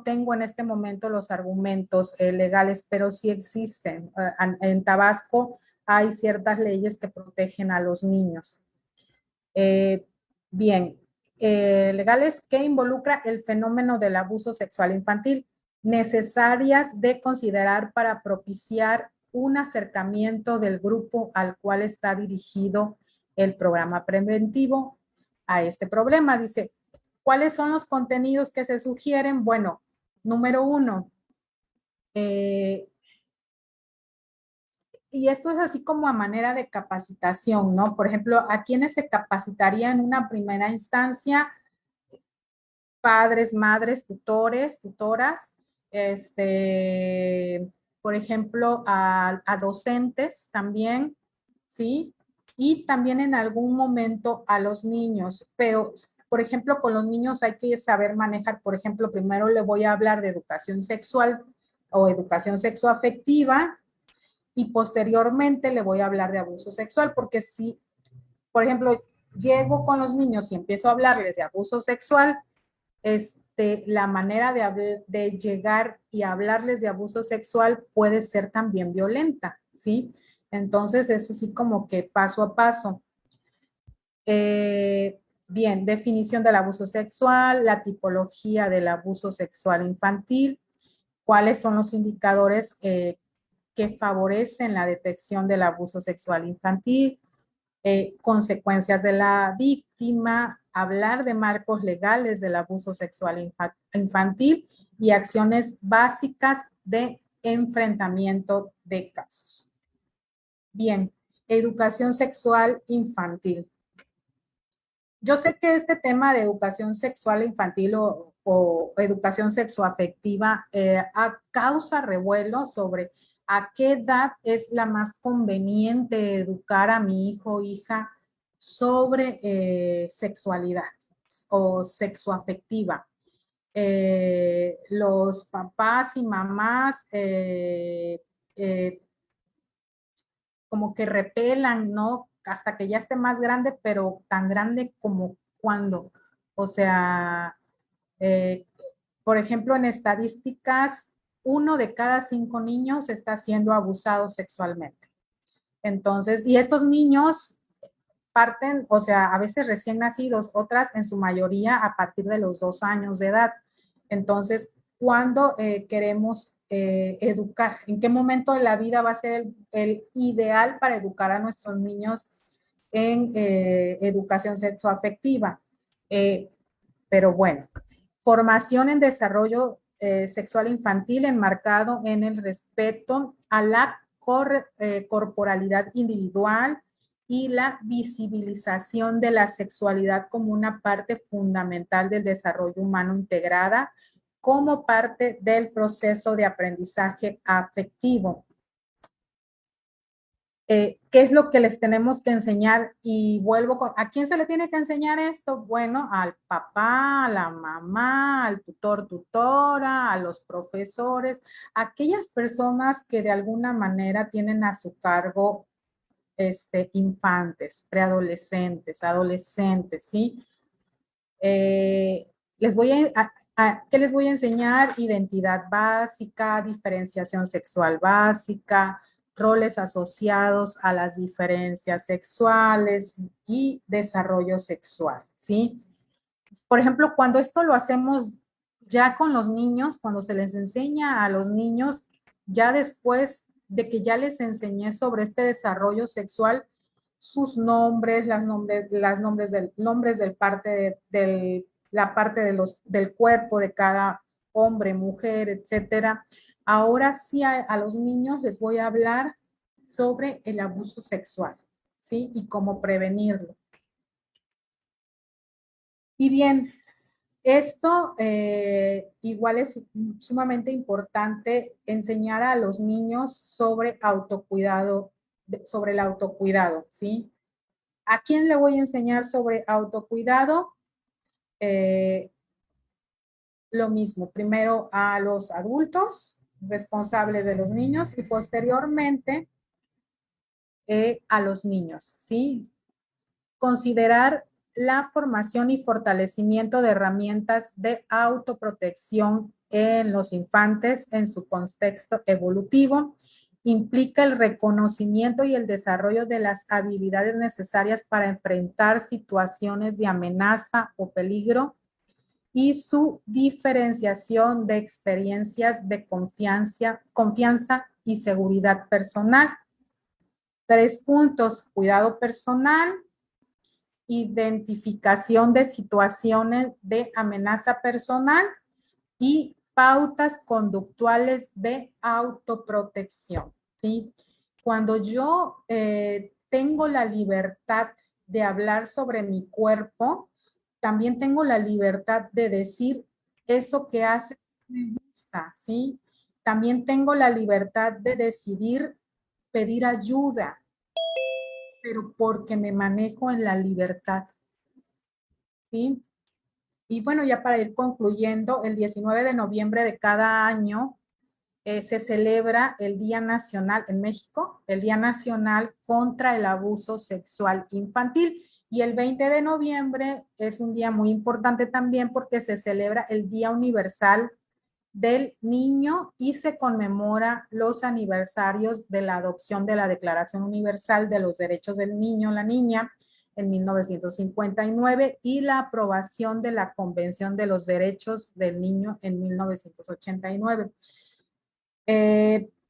tengo en este momento los argumentos legales, pero sí existen. En Tabasco hay ciertas leyes que protegen a los niños. Bien, legales que involucra el fenómeno del abuso sexual infantil, necesarias de considerar para propiciar un acercamiento del grupo al cual está dirigido el programa preventivo a este problema. Dice, ¿cuáles son los contenidos que se sugieren? Bueno, número 1, y esto es así como a manera de capacitación, ¿no? Por ejemplo, ¿a quienes se capacitaría en una primera instancia? Padres, madres, tutores, tutoras, por ejemplo, a docentes también, ¿sí? Y también en algún momento a los niños, pero por ejemplo, con los niños hay que saber manejar, por ejemplo, primero le voy a hablar de educación sexual o educación sexoafectiva y posteriormente le voy a hablar de abuso sexual, porque si, por ejemplo, llego con los niños y empiezo a hablarles de abuso sexual, la manera de llegar y hablarles de abuso sexual puede ser también violenta, ¿sí? Entonces es así como que paso a paso. Bien, definición del abuso sexual, la tipología del abuso sexual infantil, cuáles son los indicadores que favorecen la detección del abuso sexual infantil, consecuencias de la víctima, hablar de marcos legales del abuso sexual infantil y acciones básicas de enfrentamiento de casos. Bien, educación sexual infantil. Yo sé que este tema de educación sexual infantil o educación sexoafectiva causa revuelo sobre a qué edad es la más conveniente educar a mi hijo o hija sobre sexualidad o sexoafectiva. Los papás y mamás como que repelan, ¿no? Hasta que ya esté más grande, pero tan grande como cuando. O sea, eh, por ejemplo, en estadísticas, 1 de cada 5 niños está siendo abusado sexualmente. Entonces, y estos niños parten, o sea, a veces recién nacidos, otras en su mayoría a partir de los 2 años de edad. Entonces, ¿cuándo queremos educar? ¿En qué momento de la vida va a ser el ideal para educar a nuestros niños en educación sexoafectiva? Pero bueno, formación en desarrollo sexual infantil enmarcado en el respeto a la corporalidad individual y la visibilización de la sexualidad como una parte fundamental del desarrollo humano integrada como parte del proceso de aprendizaje afectivo. ¿Qué es lo que les tenemos que enseñar? Y vuelvo con, ¿a quién se le tiene que enseñar esto? Bueno, al papá, a la mamá, al tutor, tutora, a los profesores, aquellas personas que de alguna manera tienen a su cargo infantes, preadolescentes, adolescentes, ¿sí? Les voy ¿qué les voy a enseñar? Identidad básica, diferenciación sexual básica, roles asociados a las diferencias sexuales y desarrollo sexual, ¿sí? Por ejemplo, cuando esto lo hacemos ya con los niños, cuando se les enseña a los niños, ya después de que ya les enseñé sobre este desarrollo sexual, sus nombres, nombres del parte la parte del cuerpo de cada hombre, mujer, etcétera. Ahora sí a los niños les voy a hablar sobre el abuso sexual, ¿sí? Y cómo prevenirlo. Y bien, esto igual es sumamente importante enseñar a los niños sobre autocuidado, sobre el autocuidado, ¿sí? ¿A quién le voy a enseñar sobre autocuidado? Lo mismo, primero a los adultos responsables de los niños y posteriormente a los niños, ¿sí? Considerar la formación y fortalecimiento de herramientas de autoprotección en los infantes en su contexto evolutivo implica el reconocimiento y el desarrollo de las habilidades necesarias para enfrentar situaciones de amenaza o peligro y su diferenciación de experiencias de confianza y seguridad personal. 3 puntos: cuidado personal, identificación de situaciones de amenaza personal y pautas conductuales de autoprotección, ¿sí? cuando yo tengo la libertad de hablar sobre mi cuerpo, también tengo la libertad de decir eso que hace me gusta, ¿sí? También tengo la libertad de decidir pedir ayuda, pero porque me manejo en la libertad, ¿sí? Y bueno, ya para ir concluyendo, el 19 de noviembre de cada año se celebra el Día Nacional en México, el Día Nacional contra el Abuso Sexual Infantil. Y el 20 de noviembre es un día muy importante también porque se celebra el Día Universal del Niño y se conmemora los aniversarios de la adopción de la Declaración Universal de los Derechos del Niño, la Niña, en 1959 y la aprobación de la Convención de los Derechos del Niño en 1989.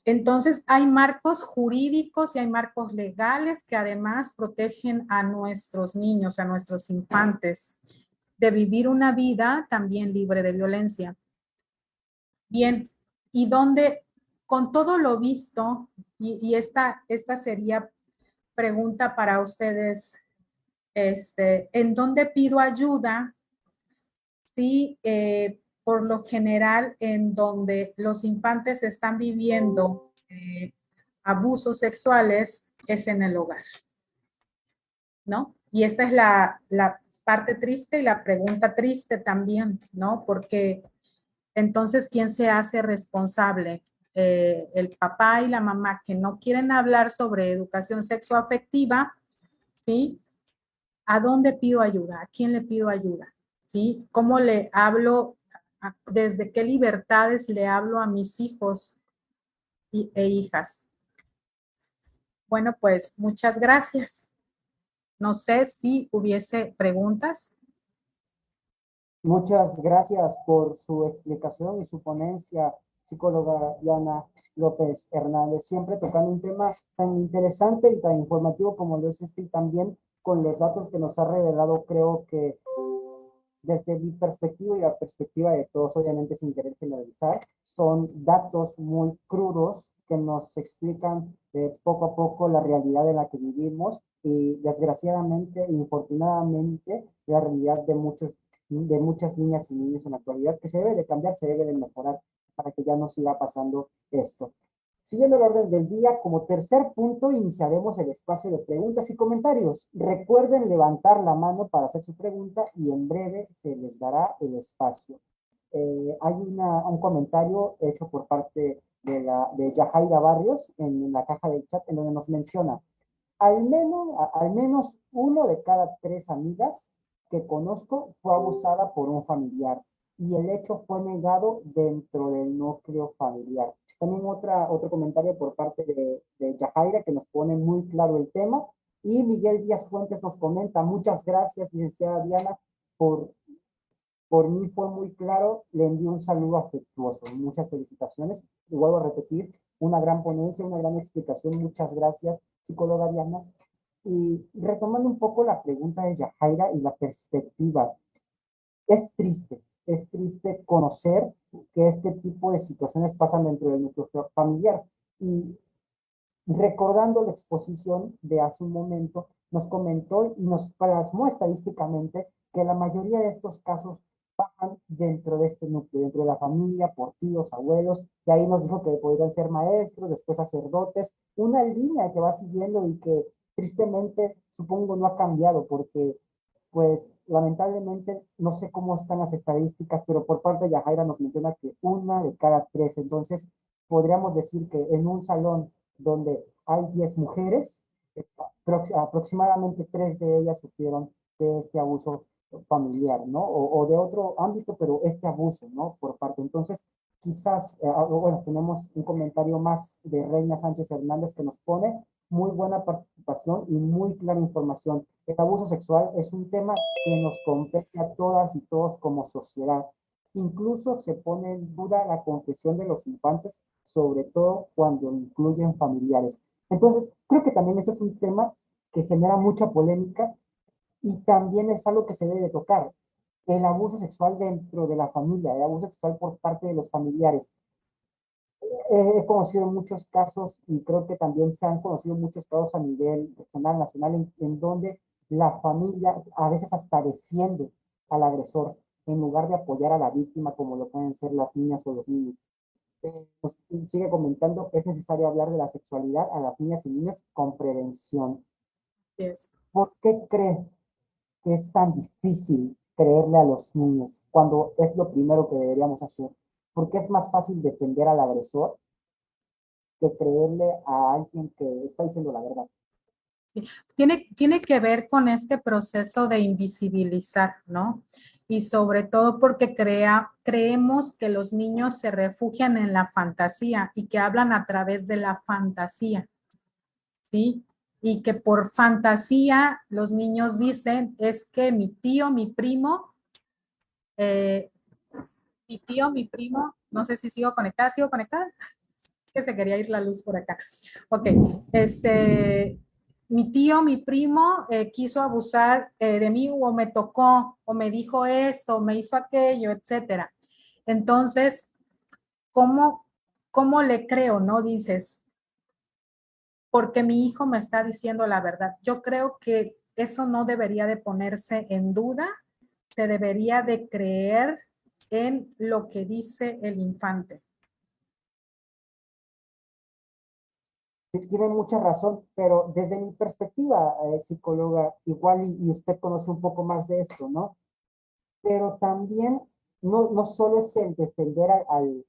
Entonces, hay marcos jurídicos y hay marcos legales que además protegen a nuestros niños, a nuestros infantes, de vivir una vida también libre de violencia. Bien, y donde con todo lo visto, y esta sería pregunta para ustedes, ¿en dónde pido ayuda? Sí, por lo general en donde los infantes están viviendo abusos sexuales es en el hogar, ¿no? Y esta es la parte triste y la pregunta triste también, ¿no? Porque entonces, ¿quién se hace responsable? El papá y la mamá que no quieren hablar sobre educación sexoafectiva, ¿sí? ¿A dónde pido ayuda? ¿A quién le pido ayuda? ¿Sí? ¿Cómo le hablo? ¿Desde qué libertades le hablo a mis hijos e hijas? Bueno, pues muchas gracias. No sé si hubiese preguntas. Muchas gracias por su explicación y su ponencia, psicóloga Diana López Hernández, siempre tocando un tema tan interesante y tan informativo como lo es este, y también con los datos que nos ha revelado. Creo que desde mi perspectiva y la perspectiva de todos, obviamente sin querer generalizar, son datos muy crudos que nos explican poco a poco la realidad en la que vivimos y desgraciadamente, infortunadamente, la realidad de muchas niñas y niños en la actualidad, que se debe de cambiar, se debe de mejorar para que ya no siga pasando esto. Siguiendo el orden del día, como tercer punto, iniciaremos el espacio de preguntas y comentarios. Recuerden levantar la mano para hacer su pregunta y en breve se les dará el espacio. Hay un comentario hecho por parte de Yajaira Barrios en la caja del chat en donde nos menciona, al menos uno de cada 3 amigas que conozco fue abusada por un familiar y el hecho fue negado dentro del núcleo familiar. También otro comentario por parte de Yajaira que nos pone muy claro el tema. Y Miguel Díaz Fuentes nos comenta, muchas gracias, licenciada Diana, por mí fue muy claro, le envío un saludo afectuoso, muchas felicitaciones. Y vuelvo a repetir, una gran ponencia, una gran explicación, muchas gracias, psicóloga Diana. Y retomando un poco la pregunta de Yajaira y la perspectiva, es triste conocer que este tipo de situaciones pasan dentro del núcleo familiar. Y recordando la exposición de hace un momento, nos comentó y nos plasmó estadísticamente que la mayoría de estos casos pasan dentro de este núcleo, dentro de la familia, por tíos, abuelos, y ahí nos dijo que podrían ser maestros, después sacerdotes, una línea que va siguiendo y que tristemente supongo no ha cambiado porque pues lamentablemente no sé cómo están las estadísticas, pero por parte de Yajaira nos menciona que una de cada 3, entonces podríamos decir que en un salón donde hay 10 mujeres, aproximadamente 3 de ellas sufrieron de este abuso familiar, ¿no? O de otro ámbito, pero este abuso, ¿no? Por parte. Entonces, quizás, bueno, tenemos un comentario más de Reina Sánchez Hernández que nos pone muy buena participación y muy clara información. El abuso sexual es un tema que nos compete a todas y todos como sociedad. Incluso se pone en duda la confesión de los infantes, sobre todo cuando incluyen familiares. Entonces, creo que también este es un tema que genera mucha polémica y también es algo que se debe de tocar. El abuso sexual dentro de la familia, el abuso sexual por parte de los familiares. He conocido muchos casos y creo que también se han conocido muchos casos a nivel regional, nacional, en donde la familia a veces hasta defiende al agresor en lugar de apoyar a la víctima como lo pueden ser las niñas o los niños. Pues, sigue comentando, es necesario hablar de la sexualidad a las niñas y niños con prevención. Yes. ¿Por qué cree que es tan difícil creerle a los niños cuando es lo primero que deberíamos hacer? Porque es más fácil defender al agresor que creerle a alguien que está diciendo la verdad. Tiene que ver con este proceso de invisibilizar, ¿no? Y sobre todo porque creemos que los niños se refugian en la fantasía y que hablan a través de la fantasía, ¿sí? Y que por fantasía los niños dicen, es que mi tío, mi primo, no sé si sigo conectada, que se quería ir la luz por acá. Ok, mi tío, mi primo quiso abusar de mí o me tocó o me dijo esto, me hizo aquello, etcétera. Entonces, ¿cómo le creo, no? Dices, porque mi hijo me está diciendo la verdad. Yo creo que eso no debería de ponerse en duda, se debería de creer en lo que dice el infante. Tiene mucha razón, pero desde mi perspectiva, psicóloga, igual y usted conoce un poco más de esto, ¿no? Pero también no solo es el defender al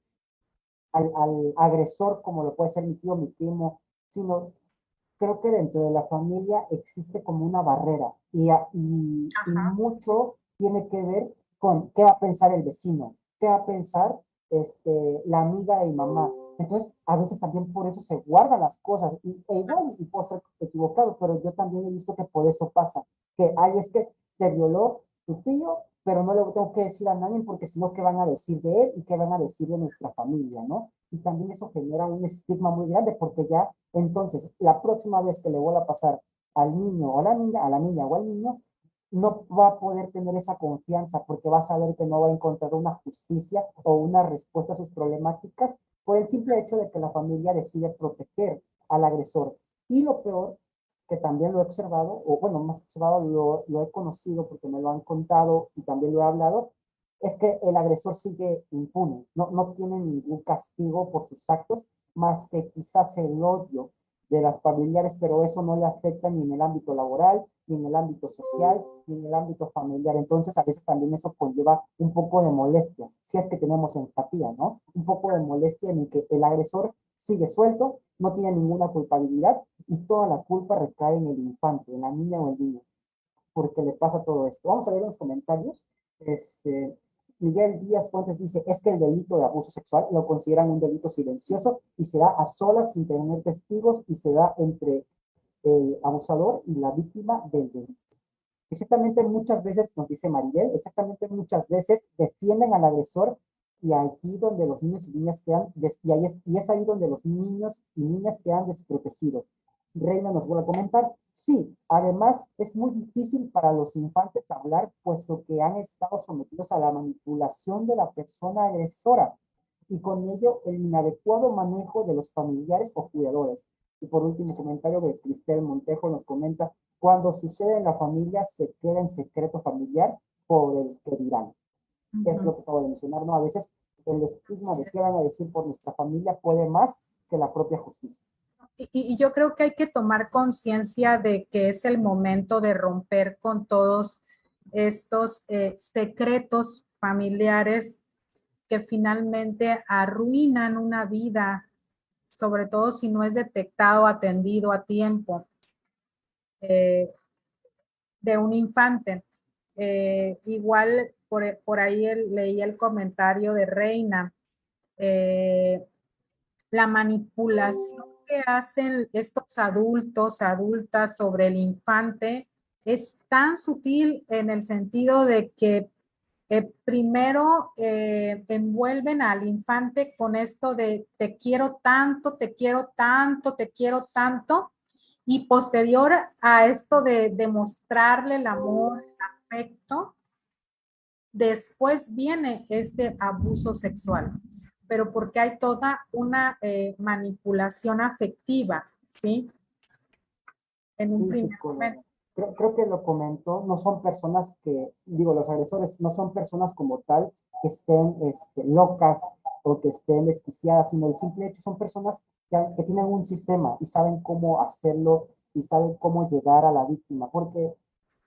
agresor, como lo puede ser mi tío, mi primo, sino creo que dentro de la familia existe como una barrera y Ajá. mucho tiene que ver con qué va a pensar el vecino, qué va a pensar la amiga de mi mamá. Entonces, a veces también por eso se guardan las cosas, e igual y puedo estar equivocado, pero yo también he visto que por eso pasa, que hay es que te violó tu tío, pero no le tengo que decir a nadie porque si no, ¿qué van a decir de él y qué van a decir de nuestra familia, ¿no? Y también eso genera un estigma muy grande porque ya entonces, la próxima vez que le vuelva a pasar al niño o a la niña o al niño, no va a poder tener esa confianza porque va a saber que no va a encontrar una justicia o una respuesta a sus problemáticas por el simple hecho de que la familia decide proteger al agresor. Y lo peor, que también lo he observado, o bueno, más observado, lo he conocido porque me lo han contado y también lo he hablado, es que el agresor sigue impune, no tiene ningún castigo por sus actos más que quizás el odio de las familiares, pero eso no le afecta ni en el ámbito laboral, ni en el ámbito social, ni en el ámbito familiar. Entonces, a veces también eso conlleva un poco de molestia, si es que tenemos empatía, ¿no? Un poco de molestia en el que el agresor sigue suelto, no tiene ninguna culpabilidad y toda la culpa recae en el infante, en la niña o el niño, porque le pasa todo esto. Vamos a ver en los comentarios. Este, Miguel Díaz Fuentes dice, es que el delito de abuso sexual lo consideran un delito silencioso y se da a solas sin tener testigos y se da entre el abusador y la víctima del delito. Exactamente muchas veces, nos dice Maribel, exactamente muchas veces defienden al agresor y aquí donde los niños y niñas quedan, y es ahí donde los niños y niñas quedan desprotegidos. Reina nos vuelve a comentar, sí, además es muy difícil para los infantes hablar, puesto que han estado sometidos a la manipulación de la persona agresora y con ello el inadecuado manejo de los familiares o cuidadores. Y por último comentario de Cristel Montejo nos comenta, cuando sucede en la familia se queda en secreto familiar por el que dirán. Es lo que acabo de mencionar, ¿no? A veces el estigma de qué van a decir por nuestra familia puede más que la propia justicia. Y yo creo que hay que tomar conciencia de que es el momento de romper con todos estos secretos familiares que finalmente arruinan una vida, sobre todo si no es detectado, atendido a tiempo, de un infante. Igual por ahí leí el comentario de Reina, la manipulación que hacen estos adultos, adultas sobre el infante es tan sutil en el sentido de que primero envuelven al infante con esto de te quiero tanto, te quiero tanto, te quiero tanto, y posterior a esto de demostrarle el amor, el afecto, después viene este abuso sexual. pero porque hay toda una manipulación afectiva, ¿sí? En un Sí, primer psicóloga. momento. Creo que lo comentó, no son personas que, digo, los agresores no son personas como tal que estén locas o que estén desquiciadas, sino el simple hecho son personas que tienen un sistema y saben cómo hacerlo y saben cómo llegar a la víctima, porque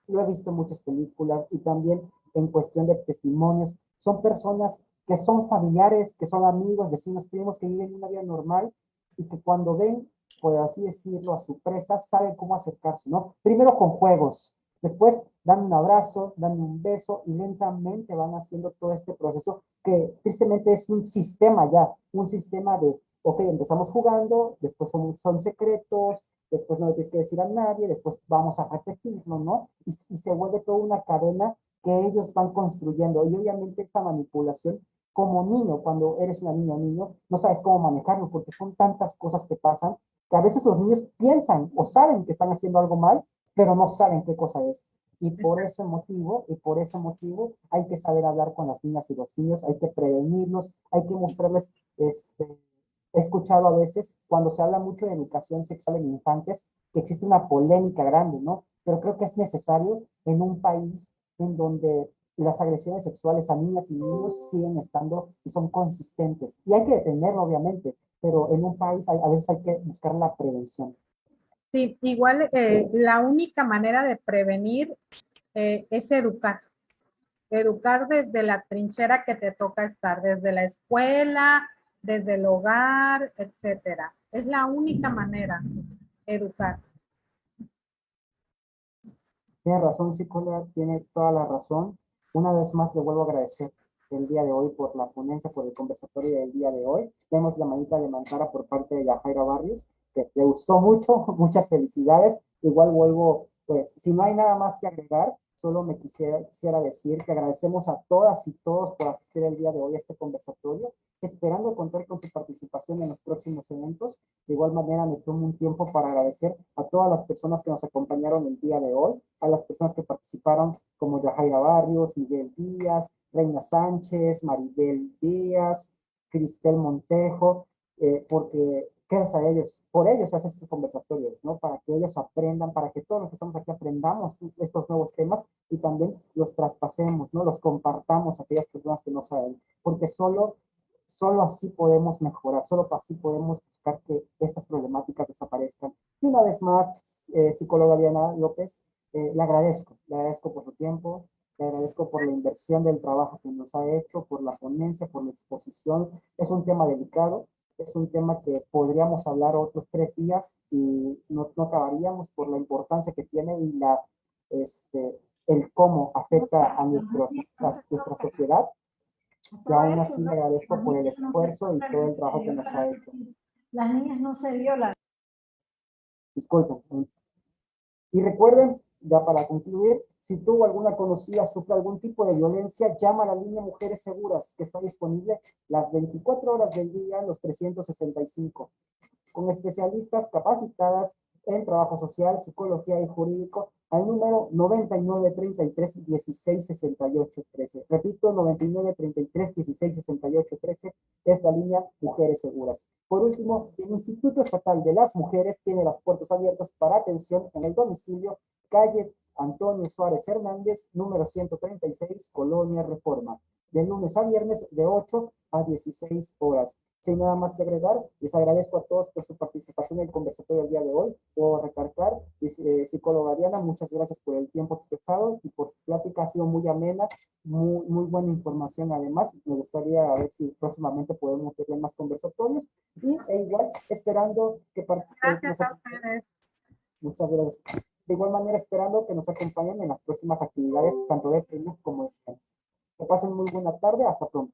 lo he visto en muchas películas y también en cuestión de testimonios, son personas que son familiares, que son amigos, vecinos, primos, que viven una vida normal y que cuando ven, por así decirlo, a su presa, saben cómo acercarse, ¿no? Primero con juegos, después dan un abrazo, dan un beso y lentamente van haciendo todo este proceso que tristemente es un sistema ya, un sistema de, ok, empezamos jugando, después son secretos, después no le tienes que decir a nadie, después vamos a repetirlo, ¿no? Y se vuelve toda una cadena que ellos van construyendo. Y obviamente esa manipulación, como niño, cuando eres una niña o niño, no sabes cómo manejarlo porque son tantas cosas que pasan que a veces los niños piensan o saben que están haciendo algo mal, pero no saben qué cosa es. Y por ese motivo hay que saber hablar con las niñas y los niños, hay que prevenirlos, hay que mostrarles he escuchado a veces, cuando se habla mucho de educación sexual en infantes, que existe una polémica grande, ¿no? Pero creo que es necesario en un país en donde las agresiones sexuales a niñas y niños siguen estando y son consistentes. Y hay que detenerlo, obviamente, pero en un país a veces hay que buscar la prevención. Sí, igual la única manera de prevenir es educar. Educar desde la trinchera que te toca estar, desde la escuela, desde el hogar, etcétera. Es la única manera, educar. Tiene razón, psicóloga, tiene toda la razón. Una vez más le vuelvo a agradecer el día de hoy por la ponencia, por el conversatorio del día de hoy. Vemos la manita de Mantara por parte de Yajaira Barrios, que le gustó mucho, muchas felicidades. Igual vuelvo, pues, si no hay nada más que agregar, solo me quisiera decir que agradecemos a todas y todos por asistir el día de hoy a este conversatorio, esperando contar con su participación en los próximos eventos. De igual manera, me tomo un tiempo para agradecer a todas las personas que nos acompañaron el día de hoy, a las personas que participaron, como Yajaira Barrios, Miguel Díaz, Reina Sánchez, Maribel Díaz, Cristel Montejo, porque gracias a ellos, por ellos se hacen estos conversatorios, ¿no? Para que ellos aprendan, para que todos los que estamos aquí aprendamos estos nuevos temas y también los traspasemos, ¿no? Los compartamos a aquellas personas que no saben, porque solo así podemos mejorar, solo así podemos buscar que estas problemáticas desaparezcan. Y una vez más, psicóloga Diana López, le agradezco por su tiempo, le agradezco por la inversión del trabajo que nos ha hecho, por la ponencia, por la exposición. Es un tema delicado, es un tema que podríamos hablar otros 3 días y no acabaríamos por la importancia que tiene y el cómo afecta a nuestra sociedad. Y aún así le agradezco por el esfuerzo y todo el trabajo que nos ha hecho. Las niñas no se violan. Disculpen. Y recuerden, ya para concluir, si tú o alguna conocida sufre algún tipo de violencia, llama a la línea Mujeres Seguras, que está disponible las 24 horas del día, los 365, con especialistas capacitadas en trabajo social, psicología y jurídico, al número 9933166813. Repito, 9933166813 es la línea Mujeres Seguras. Por último, el Instituto Estatal de las Mujeres tiene las puertas abiertas para atención en el domicilio, calle Antonio Suárez Hernández, número 136, Colonia Reforma, de lunes a viernes de 8 a 16 horas. Sin nada más que agregar, les agradezco a todos por su participación en el conversatorio del día de hoy. Puedo recalcar, psicóloga Diana, muchas gracias por el tiempo expresado y por su plática, ha sido muy amena, muy buena información además. Me gustaría ver si próximamente podemos tener más conversatorios igual esperando que Gracias a ustedes. muchas gracias. De igual manera, esperando que nos acompañen en las próximas actividades, tanto de premios como de. Que pasen muy buena tarde. Hasta pronto.